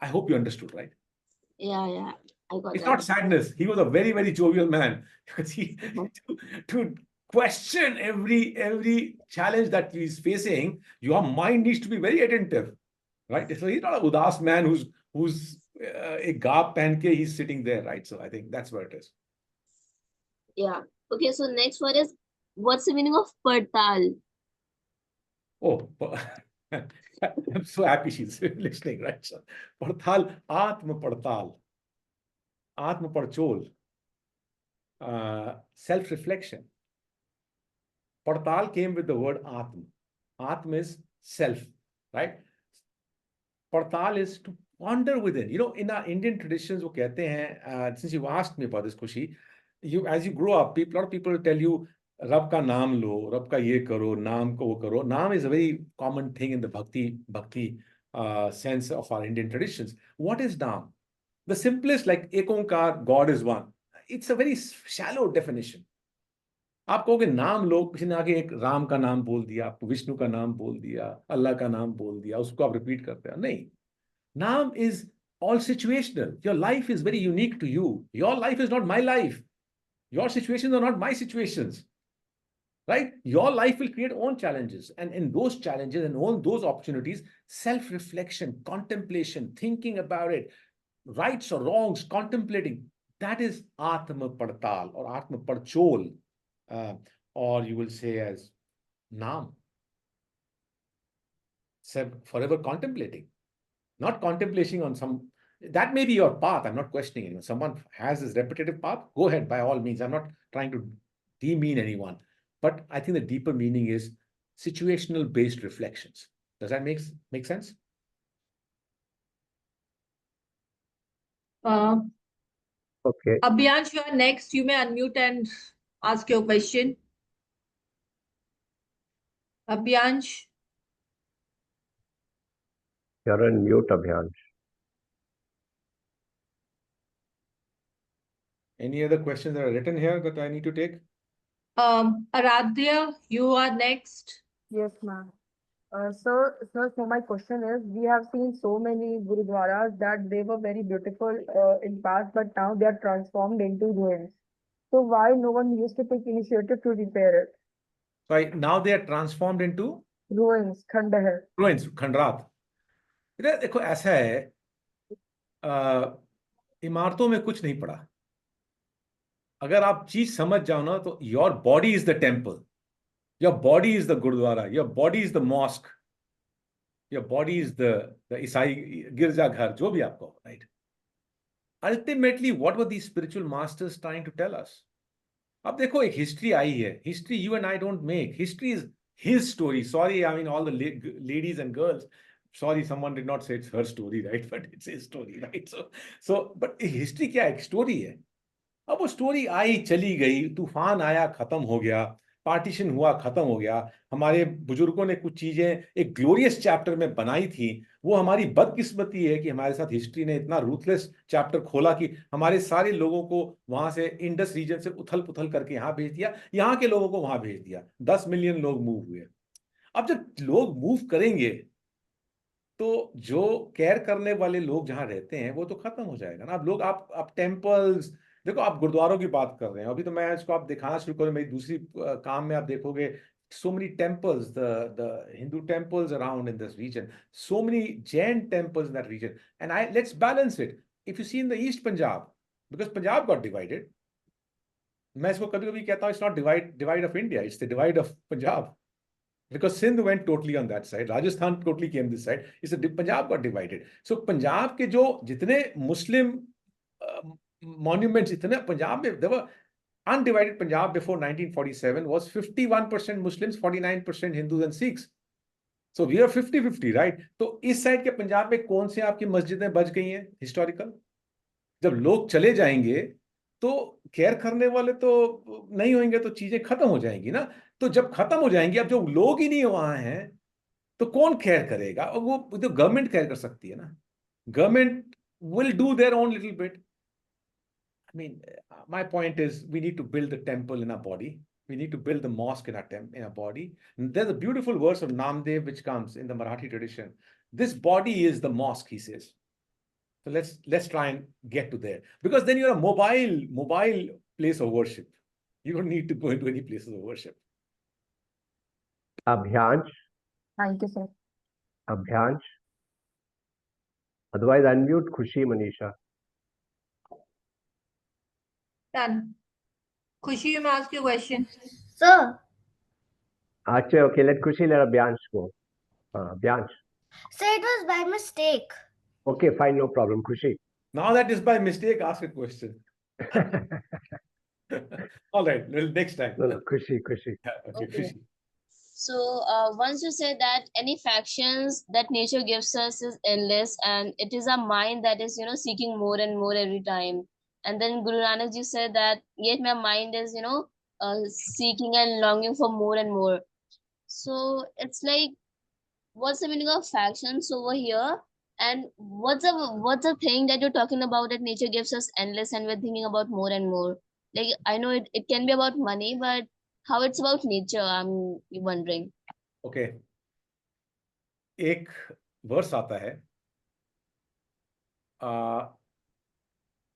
I hope you understood, right? Yeah, I got It's that. not sadness. He was a very, very jovial man. Because to question every challenge that he's facing, your mind needs to be very attentive, right? So he's not a udas man who's a garb panke, he's sitting there, right? So I think that's where it is. Yeah. Okay, so next one is, what's the meaning of padtal? Oh, I'm so happy she's listening, right? So, padtal, atma padtal, atma padchol, self-reflection. Padtal came with the word atma. Atma is self, right? Padtal is to ponder within. You know, in our Indian traditions, wo kehte hain, since you asked me about this, Khushi, as you grow up, a lot of people will tell you, Rab ka naam lo, Rab ka ye karo, naam ko wo karo. Naam is a very common thing in the bhakti sense of our Indian traditions. What is naam? The simplest, like Ek Onkar, God is one. It's a very shallow definition. आप कहोगे नाम लो, किसी ने आगे एक राम का नाम बोल दिया, आपको विष्णु का नाम बोल दिया, अल्लाह का नाम बोल दिया, उसको आप रिपीट करते हो. नहीं. Naam is all situational. Your life is very unique to you. Your life is not my life. Your situations are not my situations. Right? Your life will create own challenges. And in those challenges and all those opportunities, self-reflection, contemplation, thinking about it, rights or wrongs, contemplating, that is Atma Padtal or Atma Padchol, or you will say as Naam. Forever contemplating. Not contemplating on some, that may be your path. I'm not questioning anyone. Someone has this repetitive path, go ahead, by all means. I'm not trying to demean anyone. But I think the deeper meaning is situational based reflections. Does that make sense? Okay. Abhiyansh, you are next. You may unmute and ask your question. Abhiyansh. You're on mute, Abhiyansh. Any other questions that are written here that I need to take? Aradhya, you are next. Yes, ma'am. So my question is, we have seen so many gurudwaras that they were very beautiful in past, but now they are transformed into ruins. So why no one used to take initiative to repair it? Sorry, now they are transformed into? Ruins, खंडहर. Ruins, खंडरात. देखो ऐसा है, इमारतों में कुछ नहीं पड़ा. अगर आप चीज समझ जाओ ना, तो your body is the temple. Your body is the Gurudwara. Your body is the mosque. Your body is the Isai Girja Ghar, jo bhi aapko, right? Ultimately, what were these spiritual masters trying to tell us? अब देखो एक history आई है. History you and I don't make. History is his story. Sorry, I mean all the ladies and girls. Sorry, someone did not say it's her story, right? But it's his story, right? So, but history क्या है? एक story है. अब वो story I चली गई, तूफान आया खत्म हो गया, पार्टीशन हुआ खत्म हो गया, हमारे बुजुर्गों ने कुछ चीजें एक ग्लोरियस चैप्टर में बनाई थी. वो हमारी बदकिस्मती है कि हमारे साथ हिस्ट्री ने इतना रूथलेस चैप्टर खोला कि हमारे सारे लोगों को वहां से इंडस रीजन से उथल पुथल करके यहाँ भेज दिया, यहाँ के लोगों को वहां भेज दिया. 10 मिलियन लोग मूव हुए. अब जब लोग मूव करेंगे तो जो केयर करने वाले लोग जहां रहते हैं वो तो खत्म हो जाएगा ना. अब लोग आप टेम्पल्स देखो, आप गुरुद्वारों की बात कर रहे हैं. अभी तो मैं इसको आप दिखाना शुरू करूं, मेरी दूसरी काम में आप देखोगे so many temples, the Hindu temples around in this region, so many Jain temples in that region. And let's balance it. If you see in the East Punjab, because Punjab got divided, मैं इसको कभी-कभी कहता हूं, it's not divide of India, it's the divide of Punjab. Because Sindh went totally on that side, Rajasthan totally came this side. It's Punjab got divided. So Punjab के जो जितने Muslim monuments इतने पंजाब में, there were, undivided Punjab before 1947 was 51% Muslims, 49% Hindus and Sikhs. So we are 50-50, right? तो इस side के पंजाब में कौन से आपकी मस्जिदें बच गई हैं हिस्टोरिकल? जब लोग चले जाएंगे तो केयर करने वाले तो नहीं होंगे, तो चीजें खत्म हो जाएंगी ना। तो जब खत्म हो जाएंगी, अब जो लोग ही नहीं वहां हैं तो कौन केयर करेगा? और वो तो गवर्नमेंट केयर कर सकती है ना। Government will do their own little bit. I mean, my point is we need to build the temple in our body. We need to build the mosque in our body. And there's a beautiful verse of Namdev which comes in the Marathi tradition. This body is the mosque, he says. So let's try and get to there, because then you're a mobile place of worship. You don't need to go into any places of worship. Abhyansh. Thank you, sir. Abhyansh. Otherwise, unmute Khushi, Manisha. Done. Khushi, you may ask your question. Sir, Achha, okay, let Khushi, let Abhyansh go. Abhyansh. sir, it was by mistake. Okay, fine, no problem, Khushi. Now that is by mistake, ask a question. All right, next time. No, Khushi. Yeah, okay, Khushi. So once you say that any factions that nature gives us is endless, and it is a mind that is, seeking more and more every time. And then Guru Nanak ji said that yet my mind is, seeking and longing for more and more. So it's like, what's the meaning of factions over here? And what's the thing that you're talking about that nature gives us endless and we're thinking about more and more? Like, I know it can be about money, but how it's about nature, I'm wondering. Okay. एक verse आता है,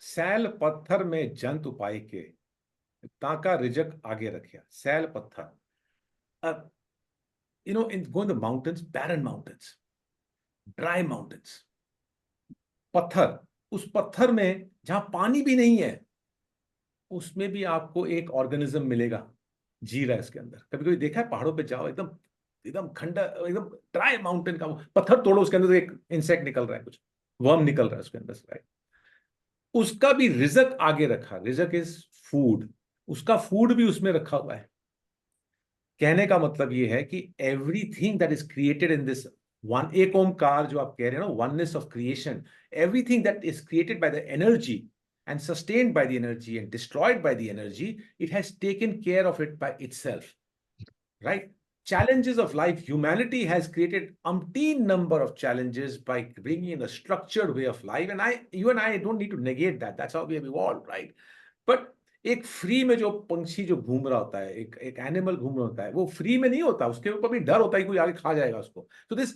cell पत्थर में जंत उपाय के ताका रिजक आगे रखिया. सैल पत्थर. Go in the mountains, barren mountains, dry mountains. पत्थर, उस पत्थर में जहां पानी भी नहीं है, उसमें भी आपको एक ऑर्गेनिज्म मिलेगा, जी रहा है इसके अंदर. कभी कभी देखा है पहाड़ों पे जाओ, एकदम खंडा, एकदम ड्राई माउंटेन का, पत्थर तोड़ो, उसके अंदर एक इंसेक्ट निकल रहा है, कुछ वर्म निकल रहा है उसके अंदर से, राइट. उसका भी रिजक आगे रखा. रिजक इज फूड. उसका फूड भी उसमें रखा हुआ है. कहने का मतलब ये है कि everything that is created in this one, एक ओमकार जो आप कह रहे हैं ना, oneness of creation, everything that is created by the energy and sustained by the energy and destroyed by the energy, it has taken care of it by itself, right? Challenges of life, humanity has created umpteen number of challenges by bringing in a structured way of life, and you and I don't need to negate that. That's how we have evolved, right? But एक free में जो पंछी जो घूम रहा होता है, एक एनिमल घूम रहा होता है, वो फ्री में नहीं होता, उसके ऊपर भी डर होता है कोई आगे खा जाएगा उसको. So this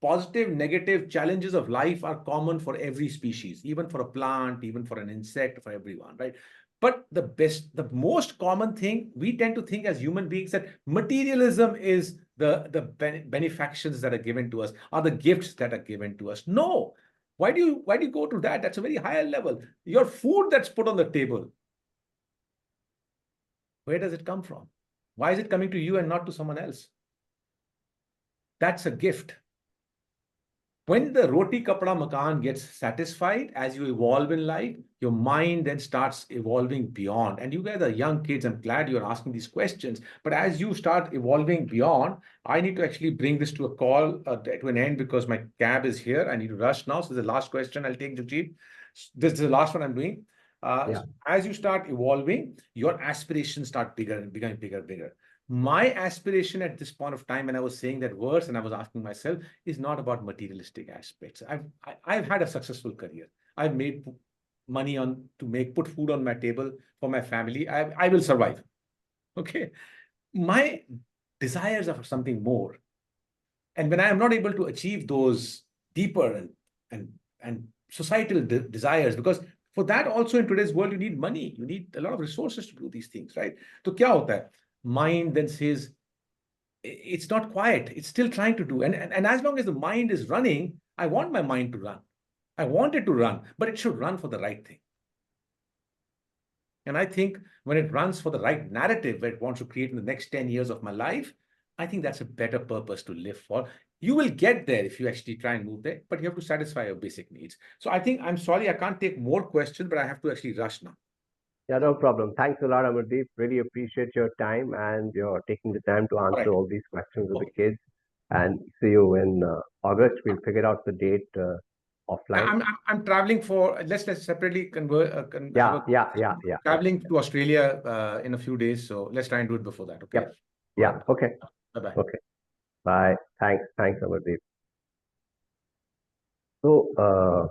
positive, negative challenges of life are common for every species, even for a plant, even for an insect, for everyone, right? But the most common thing, we tend to think as human beings that materialism is the benefactions that are given to us, are the gifts that are given to us. No. Why do you go to that? That's a very higher level. Your food that's put on the table, where does it come from? Why is it coming to you and not to someone else? That's a gift. When the roti kapda makan gets satisfied, as you evolve in life, your mind then starts evolving beyond. And you guys are young kids. I'm glad you're asking these questions. But as you start evolving beyond, I need to actually bring this to a call to an end, because my cab is here. I need to rush now. So the last question I'll take, Jujit. This is the last one I'm doing. So as you start evolving, your aspirations start bigger and becoming bigger. My aspiration at this point of time, when I was saying that verse and I was asking myself, is not about materialistic aspects. I've had a successful career. I've made money put food on my table for my family. I will survive. Okay. My desires are for something more. And when I am not able to achieve those deeper and societal desires, because for that also in today's world, you need money. You need a lot of resources to do these things, right? So kya hota hai? Mind then says, it's not quiet. It's still trying to do. And as long as the mind is running, I want my mind to run. I want it to run, but it should run for the right thing. And I think when it runs for the right narrative that it wants to create in the next 10 years of my life, I think that's a better purpose to live for. You will get there if you actually try and move there, but you have to satisfy your basic needs. So I think, I'm sorry, I can't take more questions, but I have to actually rush now. Yeah, no problem. Thanks a lot, Amardeep. Really appreciate your time and your taking the time to answer all these questions of the kids. And see you in August. We'll figure out the date offline. I'm traveling for, let's separately convert. Yeah. Traveling to Australia in a few days, so let's try and do it before that. Okay. Yep. Yeah. Okay. Bye-bye. Okay. Bye. Thanks, Amardeep. So,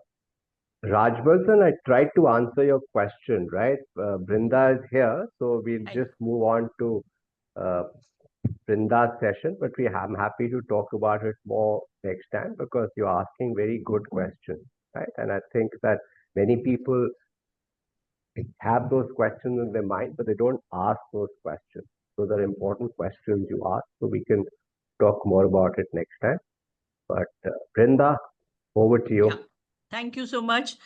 Rajbardhan, I tried to answer your question, right? Brinda is here, so we'll just move on to Brinda's session, but I'm happy to talk about it more next time because you're asking very good questions, right? And I think that many people have those questions in their mind, but they don't ask those questions. Those are important questions you ask, so we can talk more about it next time. But Brinda, over to you. Yeah. Thank you so much.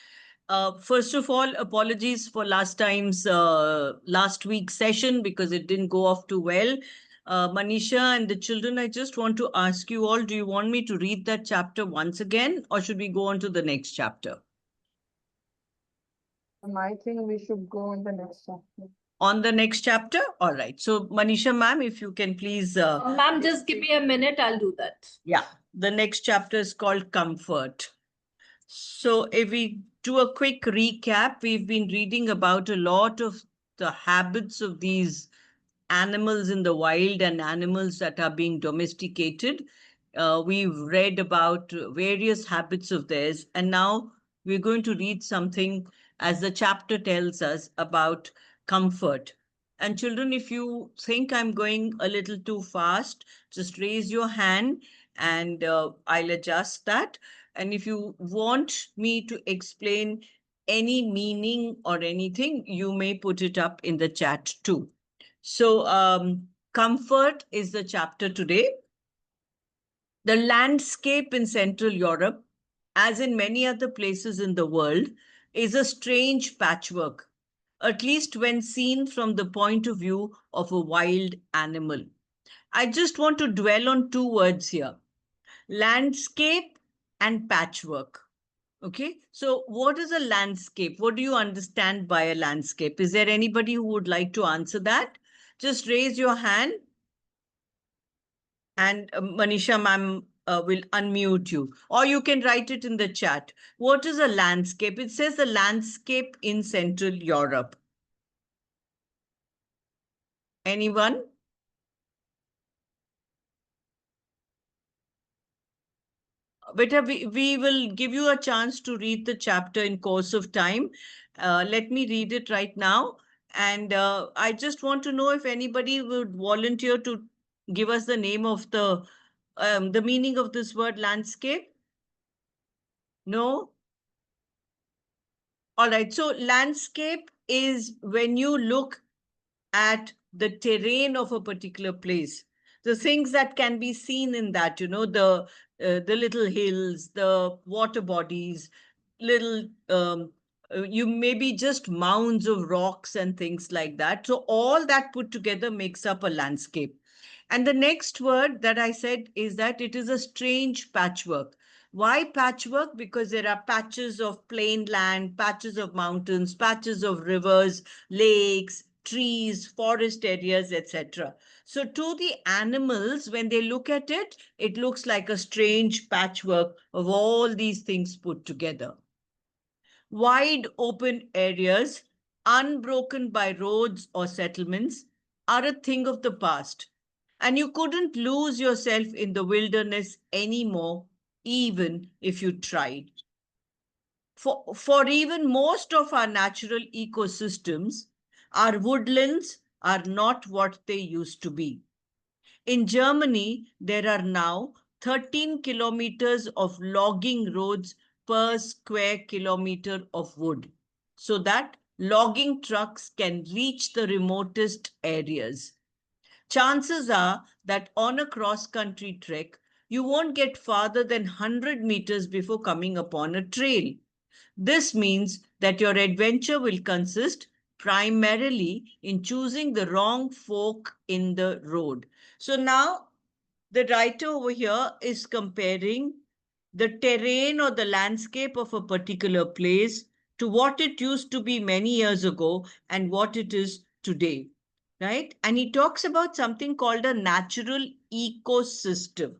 First of all, apologies for last week's session because it didn't go off too well. Manisha and the children, I just want to ask you all, do you want me to read that chapter once again or should we go on to the next chapter? I think we should go on the next chapter. On the next chapter? All right. So Manisha ma'am, if you can please... Ma'am, just give me a minute. I'll do that. Yeah. The next chapter is called Comfort. So if we do a quick recap, we've been reading about a lot of the habits of these animals in the wild and animals that are being domesticated. We've read about various habits of theirs, and now we're going to read something, as the chapter tells us, about comfort. And children, if you think I'm going a little too fast, just raise your hand and I'll adjust that. And if you want me to explain any meaning or anything, you may put it up in the chat too. So comfort is the chapter today. The landscape in Central Europe, as in many other places in the world, is a strange patchwork, at least when seen from the point of view of a wild animal. I just want to dwell on two words here: landscape and patchwork. Okay, so what is a landscape? What do you understand by a landscape? Is there anybody who would like to answer that? Just raise your hand and Manisha ma'am will unmute you, or you can write it in the chat. What is a landscape? It says a landscape in Central Europe. Anyone? Beta, we will give you a chance to read the chapter in course of time. Let me read it right now. And I just want to know if anybody would volunteer to give us the name of the meaning of this word landscape. No? All right. So landscape is when you look at the terrain of a particular place, the things that can be seen in that, you know, the little hills, the water bodies, little, you maybe just mounds of rocks and things like that. So all that put together makes up a landscape. And the next word that I said is that it is a strange patchwork. Why patchwork? Because there are patches of plain land, patches of mountains, patches of rivers, lakes, trees, forest areas, etc. So to the animals, when they look at it, it looks like a strange patchwork of all these things put together. Wide open areas, unbroken by roads or settlements, are a thing of the past. And you couldn't lose yourself in the wilderness anymore, even if you tried. For even most of our natural ecosystems, our woodlands are not what they used to be. In Germany, there are now 13 kilometers of logging roads per square kilometer of wood, so that logging trucks can reach the remotest areas. Chances are that on a cross-country trek, you won't get farther than 100 meters before coming upon a trail. This means that your adventure will consist primarily in choosing the wrong fork in the road. So now the writer over here is comparing the terrain or the landscape of a particular place to what it used to be many years ago and what it is today, right? And he talks about something called a natural ecosystem.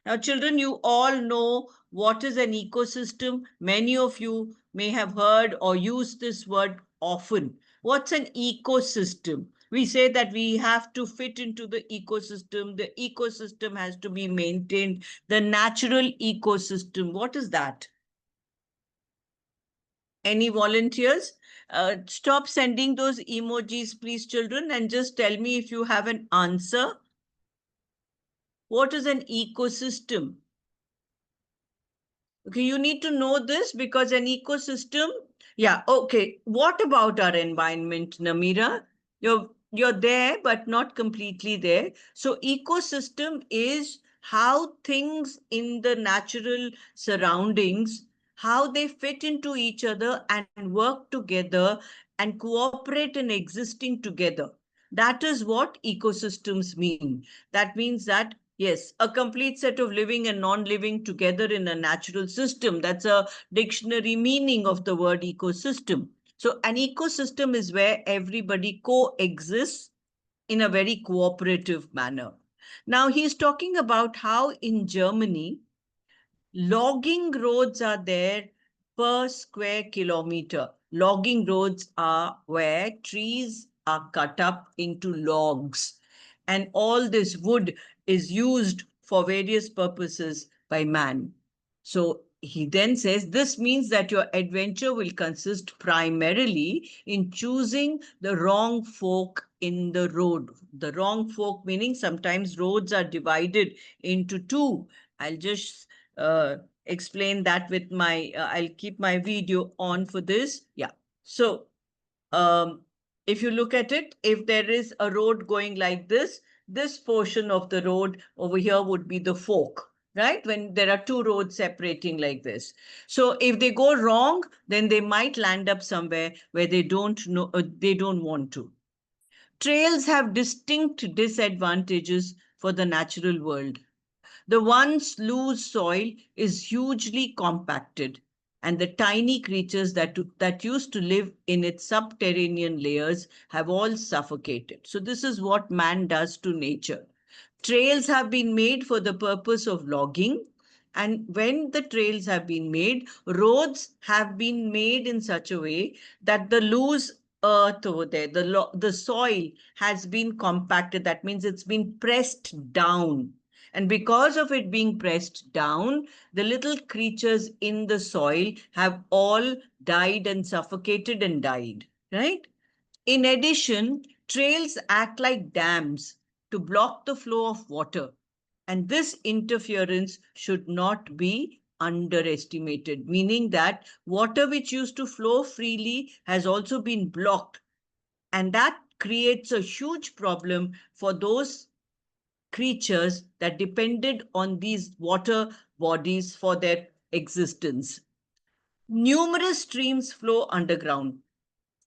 Now, children, you all know what is an ecosystem. Many of you may have heard or used this word often. What's an ecosystem? We say that we have to fit into the ecosystem has to be maintained, the natural ecosystem. What is that? Any volunteers? Stop sending those emojis, please, children, and just tell me if you have an answer. What is an ecosystem? Okay, you need to know this because an ecosystem, yeah, okay. What about our environment, Namira? You're there, but not completely there. So ecosystem is how things in the natural surroundings, how they fit into each other and work together and cooperate in existing together. That is what ecosystems mean. That means that yes, a complete set of living and non-living together in a natural system. That's a dictionary meaning of the word ecosystem. So an ecosystem is where everybody coexists in a very cooperative manner. Now he's talking about how in Germany, logging roads are there per square kilometer. Logging roads are where trees are cut up into logs. And all this wood is used for various purposes by man. So he then says, this means that your adventure will consist primarily in choosing the wrong fork in the road. The wrong fork meaning sometimes roads are divided into two. I'll just explain that with my, I'll keep my video on for this. Yeah. So if you look at it, if there is a road going like this portion of the road over here would be the fork, right? When there are two roads separating like this. So if they go wrong, then they might land up somewhere where they don't know, they don't want to. Trails have distinct disadvantages for the natural world. The once loose soil is hugely compacted, and the tiny creatures that used to live in its subterranean layers have all suffocated. So this is what man does to nature. Trails have been made for the purpose of logging, and when the trails have been made, roads have been made in such a way that the loose earth over there, the soil has been compacted. That means it's been pressed down. And because of it being pressed down, the little creatures in the soil have all died and suffocated and died, right? In addition, trails act like dams to block the flow of water. And this interference should not be underestimated, meaning that water which used to flow freely has also been blocked. And that creates a huge problem for those creatures that depended on these water bodies for their existence. Numerous streams flow underground,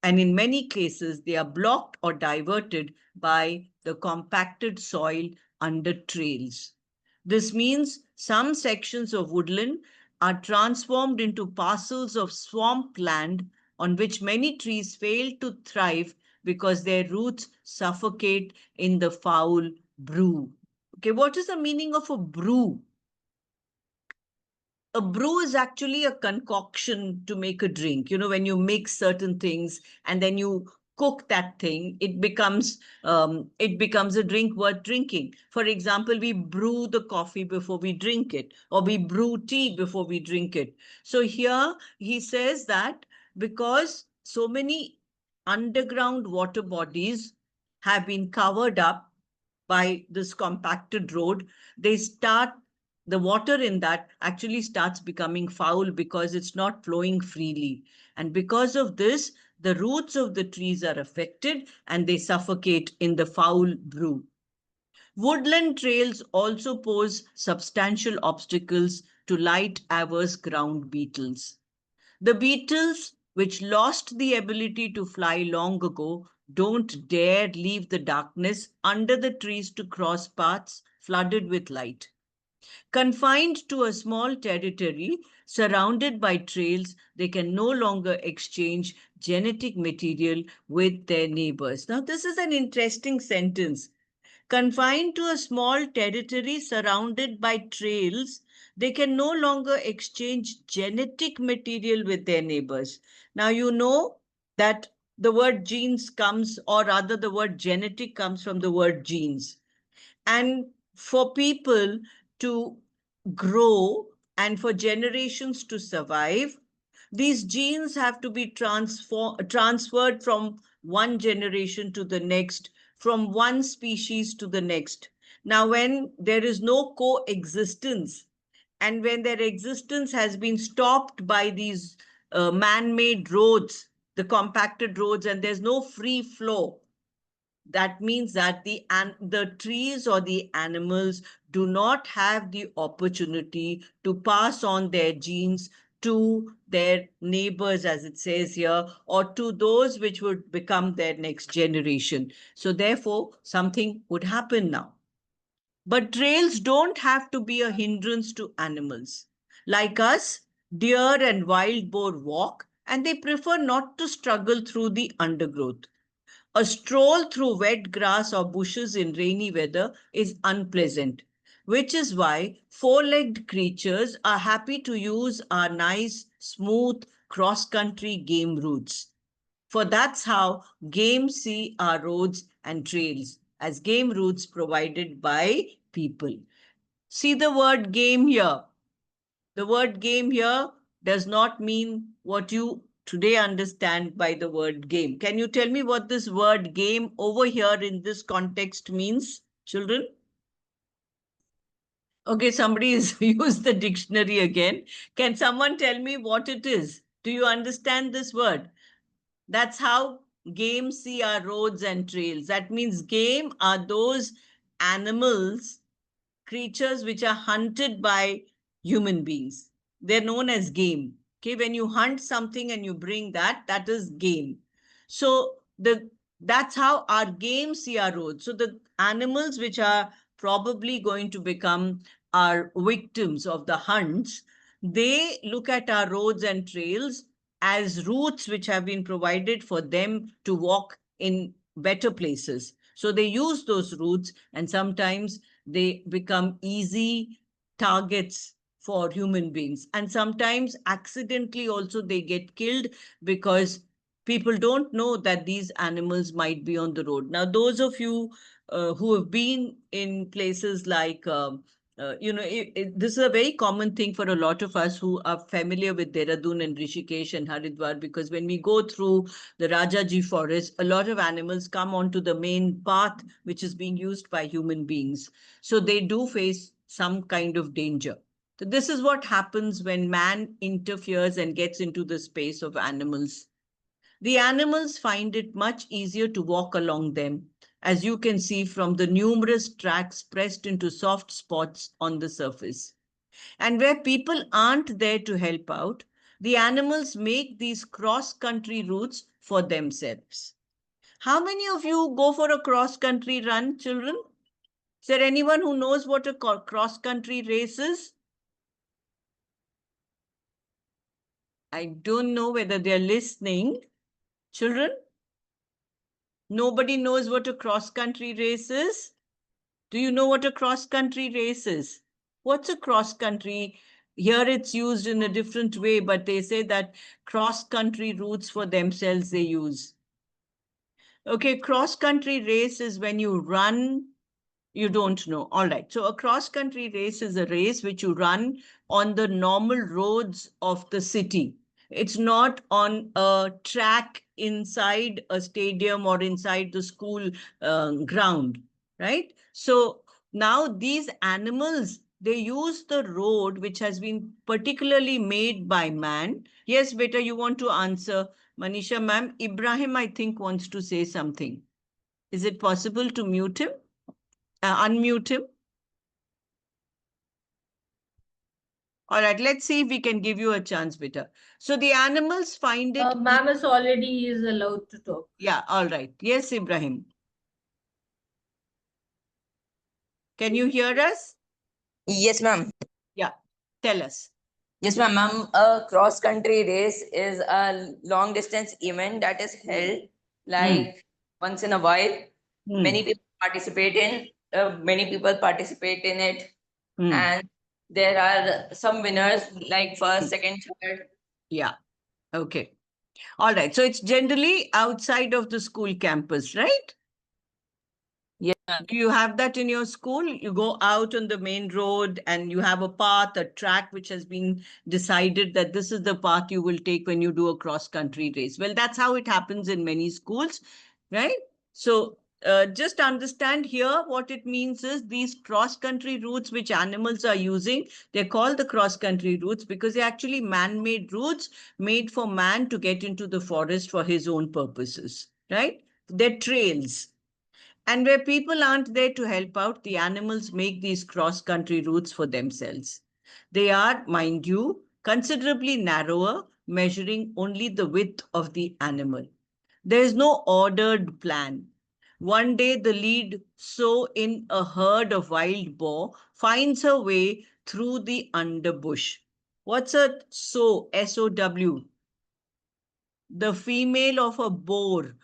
and in many cases, they are blocked or diverted by the compacted soil under trails. This means some sections of woodland are transformed into parcels of swampland on which many trees fail to thrive because their roots suffocate in the foul brew. Okay, what is the meaning of a brew? A brew is actually a concoction to make a drink. You know, when you mix certain things and then you cook that thing, it becomes a drink worth drinking. For example, we brew the coffee before we drink it, or we brew tea before we drink it. So here he says that because so many underground water bodies have been covered up by this compacted road, the water in that actually starts becoming foul because it's not flowing freely. And because of this, the roots of the trees are affected and they suffocate in the foul brew. Woodland trails also pose substantial obstacles to light-averse ground beetles. The beetles, which lost the ability to fly long ago, don't dare leave the darkness under the trees to cross paths flooded with light. Confined to a small territory, surrounded by trails, they can no longer exchange genetic material with their neighbors. Now, this is an interesting sentence. Confined to a small territory surrounded by trails, they can no longer exchange genetic material with their neighbors. Now, you know that the word genes comes, or rather the word genetic comes from the word genes. And for people to grow and for generations to survive, these genes have to be transferred from one generation to the next, from one species to the next. Now, when there is no coexistence, and when their existence has been stopped by these man-made roads, the compacted roads, and there's no free flow, that means that the trees or the animals do not have the opportunity to pass on their genes to their neighbors, as it says here, or to those which would become their next generation. So therefore, something would happen now. But trails don't have to be a hindrance to animals. Like us, deer and wild boar walk, and they prefer not to struggle through the undergrowth. A stroll through wet grass or bushes in rainy weather is unpleasant, which is why four-legged creatures are happy to use our nice, smooth, cross-country game routes. For that's how game see our roads and trails, as game routes provided by people. See the word game here. The word game here does not mean what you today understand by the word game. Can you tell me what this word game over here in this context means, children? Okay, somebody has used the dictionary again. Can someone tell me what it is? Do you understand this word? That's how game see our roads and trails. That means game are those animals, creatures which are hunted by human beings. They're known as game. Okay, when you hunt something and you bring that, that is game. So that's how our game see our roads. So the animals which are probably going to become our victims of the hunts, they look at our roads and trails as routes which have been provided for them to walk in better places. So they use those routes, and sometimes they become easy targets for human beings. And sometimes accidentally also they get killed because people don't know that these animals might be on the road. Now, those of you who have been in places like this is a very common thing for a lot of us who are familiar with Dehradun and Rishikesh and Haridwar, because when we go through the Rajaji forest, a lot of animals come onto the main path, which is being used by human beings. So they do face some kind of danger. So this is what happens when man interferes and gets into the space of animals. The animals find it much easier to walk along them, as you can see from the numerous tracks pressed into soft spots on the surface. And where people aren't there to help out, the animals make these cross-country routes for themselves. How many of you go for a cross-country run, children? Is there anyone who knows what a cross-country race is? I don't know whether they're listening. Children? Nobody knows what a cross-country race is? Do you know what a cross-country race is? What's a cross-country? Here it's used in a different way, but they say that cross-country routes for themselves they use. Okay, cross-country race is when you run, you don't know. All right, so a cross-country race is a race which you run on the normal roads of the city. It's not on a track inside a stadium or inside the school ground, right? So now these animals, they use the road which has been particularly made by man. Yes, beta, you want to answer? Manisha ma'am, Ibrahim, I think, wants to say something. Is it possible to mute him? Unmute him? All right, let's see if we can give you a chance, beta. So the animals find it... Ma'am is already is allowed to talk. Yeah, all right. Yes, Ibrahim. Can you hear us? Yes, ma'am. Yeah, tell us. Yes, ma'am. A cross-country race is a long-distance event that is held like once in a while. Many people participate in. Many people participate in it, and there are some winners like first, second, third. Yeah. Okay. All right. So it's generally outside of the school campus, right? Yeah. Do you have that in your school? You go out on the main road and you have a path, a track which has been decided that this is the path you will take when you do a cross-country race. Well, that's how it happens in many schools, right? So just understand here what it means is these cross-country routes which animals are using, they're called the cross-country routes because they're actually man-made routes made for man to get into the forest for his own purposes, right? They're trails. And where people aren't there to help out, the animals make these cross-country routes for themselves. They are, mind you, considerably narrower, measuring only the width of the animal. There is no ordered plan. One day, the lead sow in a herd of wild boar finds her way through the underbush. What's a sow? S-O-W. The female of a boar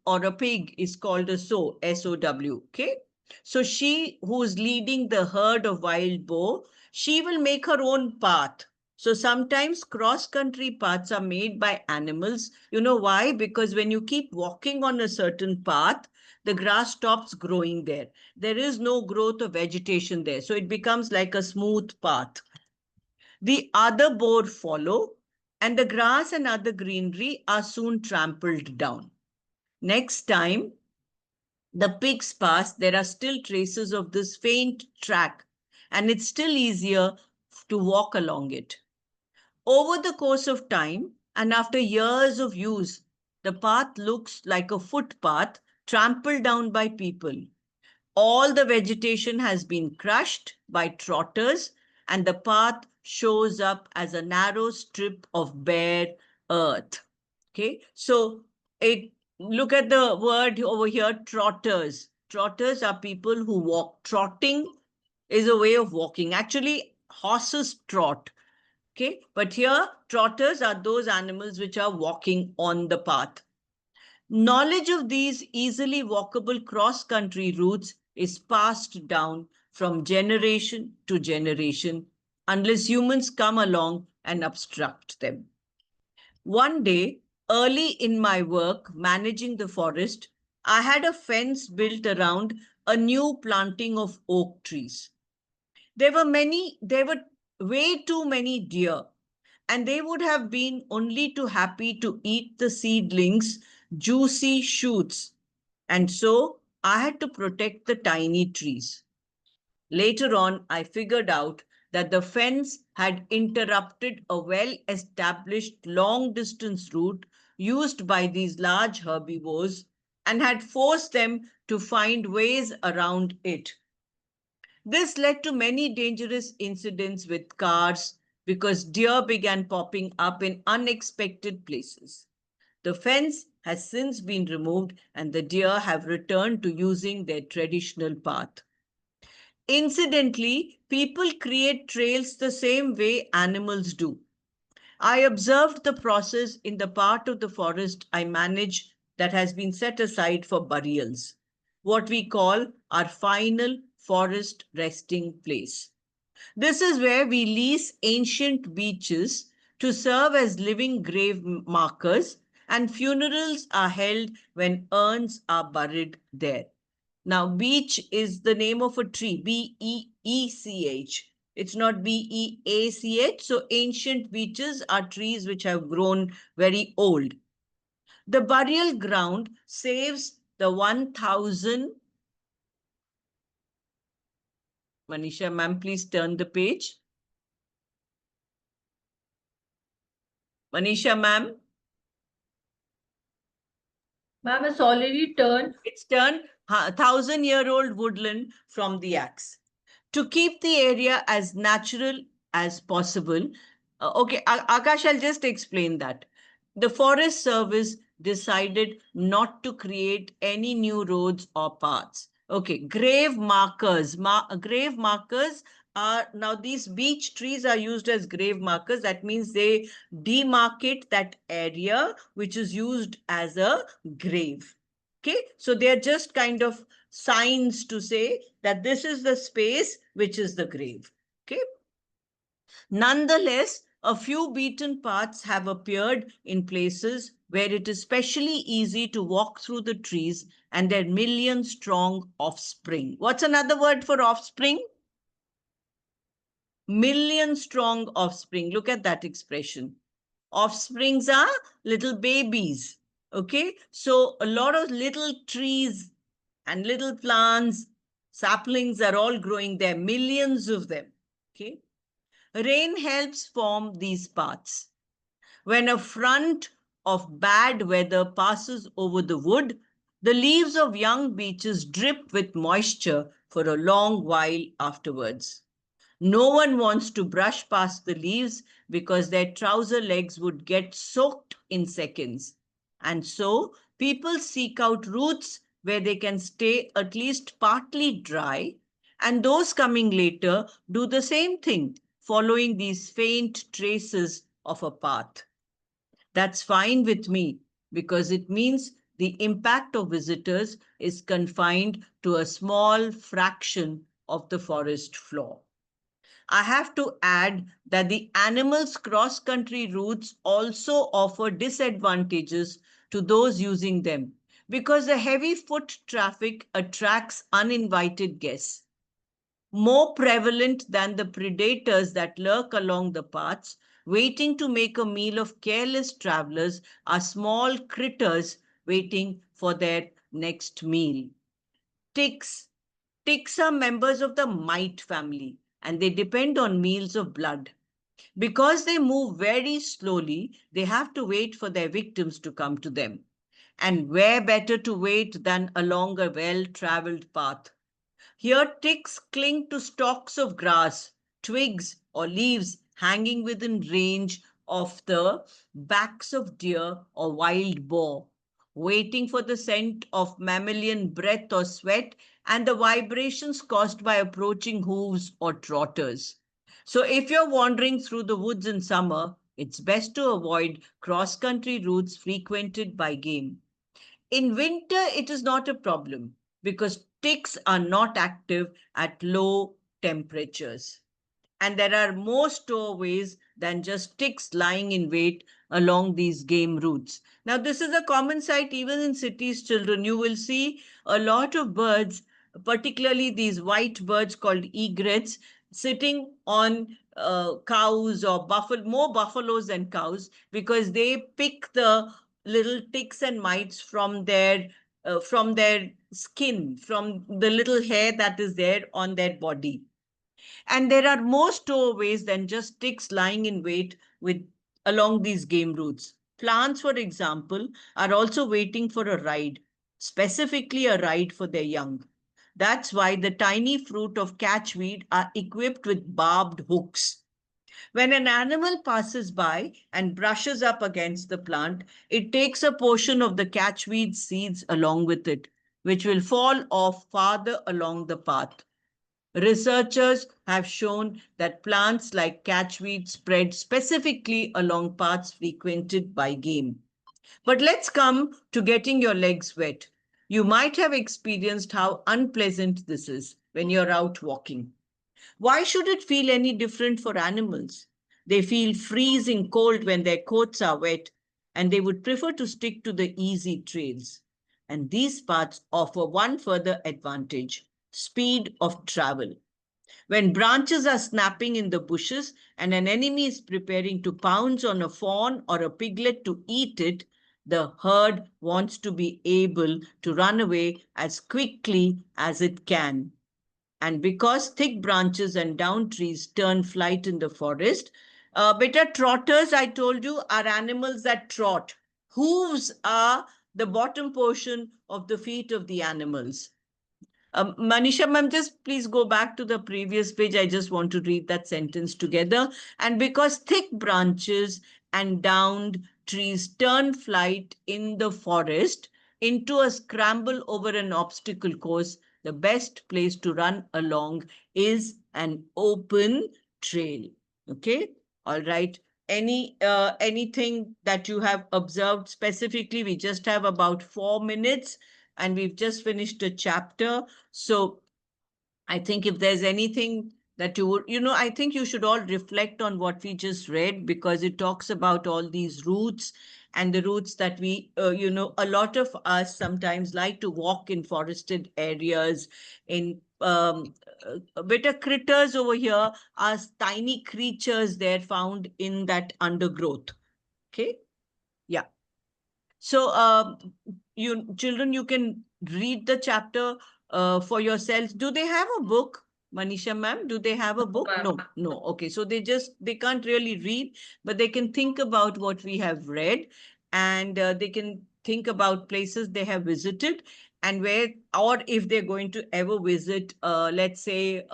or a pig is called a sow, S-O-W, okay? So she who's leading the herd of wild boar, she will make her own path. So sometimes cross-country paths are made by animals. You know why? Because when you keep walking on a certain path, the grass stops growing there. There is no growth of vegetation there. So it becomes like a smooth path. The other boar follow, and the grass and other greenery are soon trampled down. Next time the pigs pass, there are still traces of this faint track, and it's still easier to walk along it. Over the course of time, and after years of use, the path looks like a footpath trampled down by people. All the vegetation has been crushed by trotters, and the path shows up as a narrow strip of bare earth. Okay, so look at the word over here, trotters. Trotters are people who walk. Trotting is a way of walking. Actually, horses trot. Okay, but here trotters are those animals which are walking on the path. Knowledge of these easily walkable cross-country routes is passed down from generation to generation unless humans come along and obstruct them. One day, early in my work managing the forest, I had a fence built around a new planting of oak trees. There were way too many deer, and they would have been only too happy to eat the seedlings, juicy shoots. And so I had to protect the tiny trees. Later on, I figured out that the fence had interrupted a well-established long-distance route used by these large herbivores and had forced them to find ways around it. This led to many dangerous incidents with cars because deer began popping up in unexpected places. The fence has since been removed and the deer have returned to using their traditional path. Incidentally, people create trails the same way animals do. I observed the process in the part of the forest I manage that has been set aside for burials, what we call our final forest resting place. This is where we lease ancient beaches to serve as living grave markers, and funerals are held when urns are buried there. Now, beech is the name of a tree, B-E-E-C-H. It's not B-E-A-C-H. So ancient beeches are trees which have grown very old. The burial ground saves the 1,000. Manisha, ma'am, please turn the page. Manisha, ma'am. Ma'am, it's already turned. It's turned 1,000-year-old woodland from the axe. To keep the area as natural as possible, okay, Akash, I'll just explain that. The Forest Service decided not to create any new roads or paths. Okay, grave markers. Grave markers now these beech trees are used as grave markers. That means they demarcate that area which is used as a grave. Okay, so they're just kind of signs to say that this is the space which is the grave. Okay. Nonetheless, a few beaten paths have appeared in places where it is especially easy to walk through the trees and their million-strong offspring. What's another word for offspring? Million-strong offspring. Look at that expression. Offsprings are little babies. Okay, so a lot of little trees and little plants, saplings are all growing there, millions of them. Okay. Rain helps form these paths. When a front of bad weather passes over the wood, the leaves of young beeches drip with moisture for a long while afterwards. No one wants to brush past the leaves because their trouser legs would get soaked in seconds. And so people seek out roots where they can stay at least partly dry, and those coming later do the same thing, following these faint traces of a path. That's fine with me because it means the impact of visitors is confined to a small fraction of the forest floor. I have to add that the animals' cross-country routes also offer disadvantages to those using them because the heavy foot traffic attracts uninvited guests. More prevalent than the predators that lurk along the paths, waiting to make a meal of careless travelers, are small critters waiting for their next meal. Ticks. Ticks are members of the mite family, and they depend on meals of blood. Because they move very slowly, they have to wait for their victims to come to them. And where better to wait than along a well-traveled path? Here, ticks cling to stalks of grass, twigs, or leaves hanging within range of the backs of deer or wild boar, waiting for the scent of mammalian breath or sweat and the vibrations caused by approaching hooves or trotters. So if you're wandering through the woods in summer, it's best to avoid cross-country routes frequented by game. In winter, it is not a problem because ticks are not active at low temperatures. And there are more stowaways than just ticks lying in wait along these game routes. Now, this is a common sight even in cities, children. You will see a lot of birds, particularly these white birds called egrets, sitting on cows or more buffaloes than cows, because they pick the little ticks and mites from their skin, from the little hair that is there on their body. And there are more stowaways than just ticks lying in wait along these game routes. Plants, for example, are also waiting for a ride, specifically a ride for their young. That's why the tiny fruit of catchweed are equipped with barbed hooks. When an animal passes by and brushes up against the plant, it takes a portion of the catchweed seeds along with it, which will fall off farther along the path. Researchers have shown that plants like catchweed spread specifically along paths frequented by game. But let's come to getting your legs wet. You might have experienced how unpleasant this is when you're out walking. Why should it feel any different for animals? They feel freezing cold when their coats are wet, and they would prefer to stick to the easy trails. And these paths offer one further advantage: speed of travel. When branches are snapping in the bushes and an enemy is preparing to pounce on a fawn or a piglet to eat it, the herd wants to be able to run away as quickly as it can. And because thick branches and down trees turn flight in the forest, better trotters, I told you, are animals that trot. Hooves are the bottom portion of the feet of the animals. Manisha ma'am, just please go back to the previous page. I just want to read that sentence together. And because thick branches and downed trees turn flight in the forest into a scramble over an obstacle course, the best place to run along is an open trail. Okay, all right. Anything that you have observed specifically? We just have about 4 minutes and we've just finished a chapter. So I think if there's anything that you would, I think you should all reflect on what we just read, because it talks about all these routes and the routes that we, a lot of us sometimes like to walk in forested areas, in better critters over here are tiny creatures they're found in that undergrowth. Okay. Yeah. So, you children, you can read the chapter for yourselves. Do they have a book, Manisha ma'am? Do they have a book? No. Okay, so they can't really read, but they can think about what we have read, and they can think about places they have visited, and where, or if they're going to ever visit, let's say,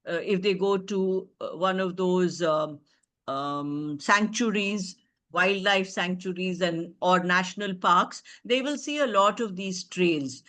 if they go to one of those sanctuaries, wildlife sanctuaries and or national parks, they will see a lot of these trails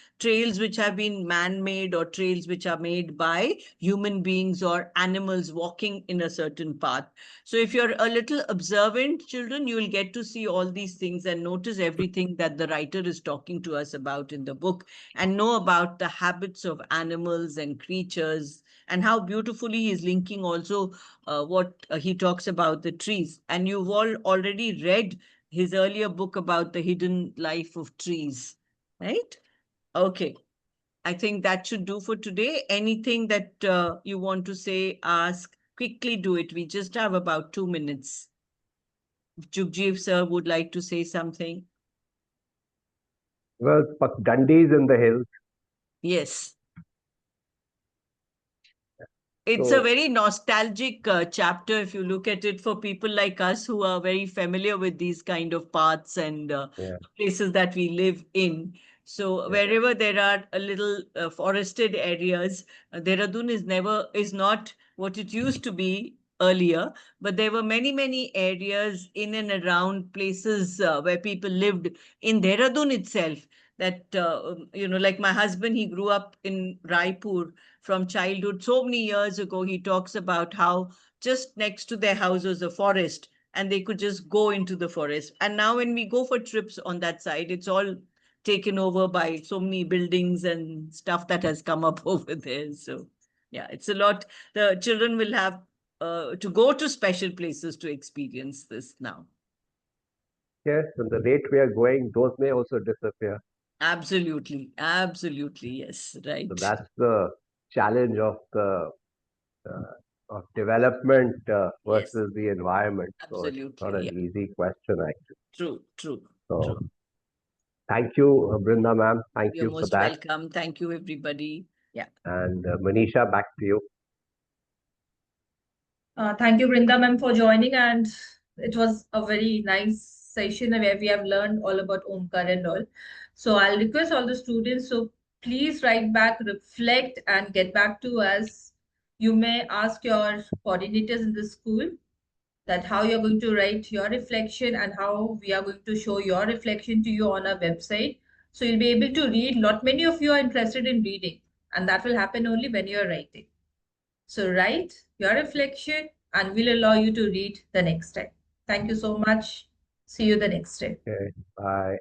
which have been man-made, or trails which are made by human beings or animals walking in a certain path. So if you're a little observant, children, you will get to see all these things and notice everything that the writer is talking to us about in the book, and know about the habits of animals and creatures, and how beautifully he's linking also what he talks about the trees. And you've all already read his earlier book about the hidden life of trees, right? Okay. I think that should do for today. Anything that you want to say, ask, quickly do it. We just have about 2 minutes. Jugjeev sir would like to say something. Well, Dundee's in the hills. Yes. It's a So, very nostalgic chapter if you look at it, for people like us who are very familiar with these kind of paths and yeah. places that we live in. So wherever there are a little forested areas, Dehradun is not what it used to be earlier, but there were many areas in and around places where people lived in Dehradun itself. That like my husband, he grew up in Raipur from childhood. So many years ago, he talks about how just next to their house was a forest, and they could just go into the forest. And now when we go for trips on that side, it's all taken over by so many buildings and stuff that has come up over there. So yeah, it's a lot. The children will have to go to special places to experience this now. Yes, and the rate we are going, those may also disappear. Absolutely. Yes, right. So that's the challenge of the of development versus the environment. So it's not an easy question, actually. True. So thank you, Brinda ma'am. Thank You're you for most that. welcome. Thank you, everybody. Yeah. And Manisha, back to you. Thank you, Brinda ma'am, for joining, and it was a very nice session where we have learned all about Omkar and all. So I'll request all the students, so please write back, reflect, and get back to us. You may ask your coordinators in the school that how you're going to write your reflection and how we are going to show your reflection to you on our website. So you'll be able to read. Not many of you are interested in reading, and that will happen only when you're writing. So write your reflection and we'll allow you to read the next time. Thank you so much. See you the next time. Okay, bye.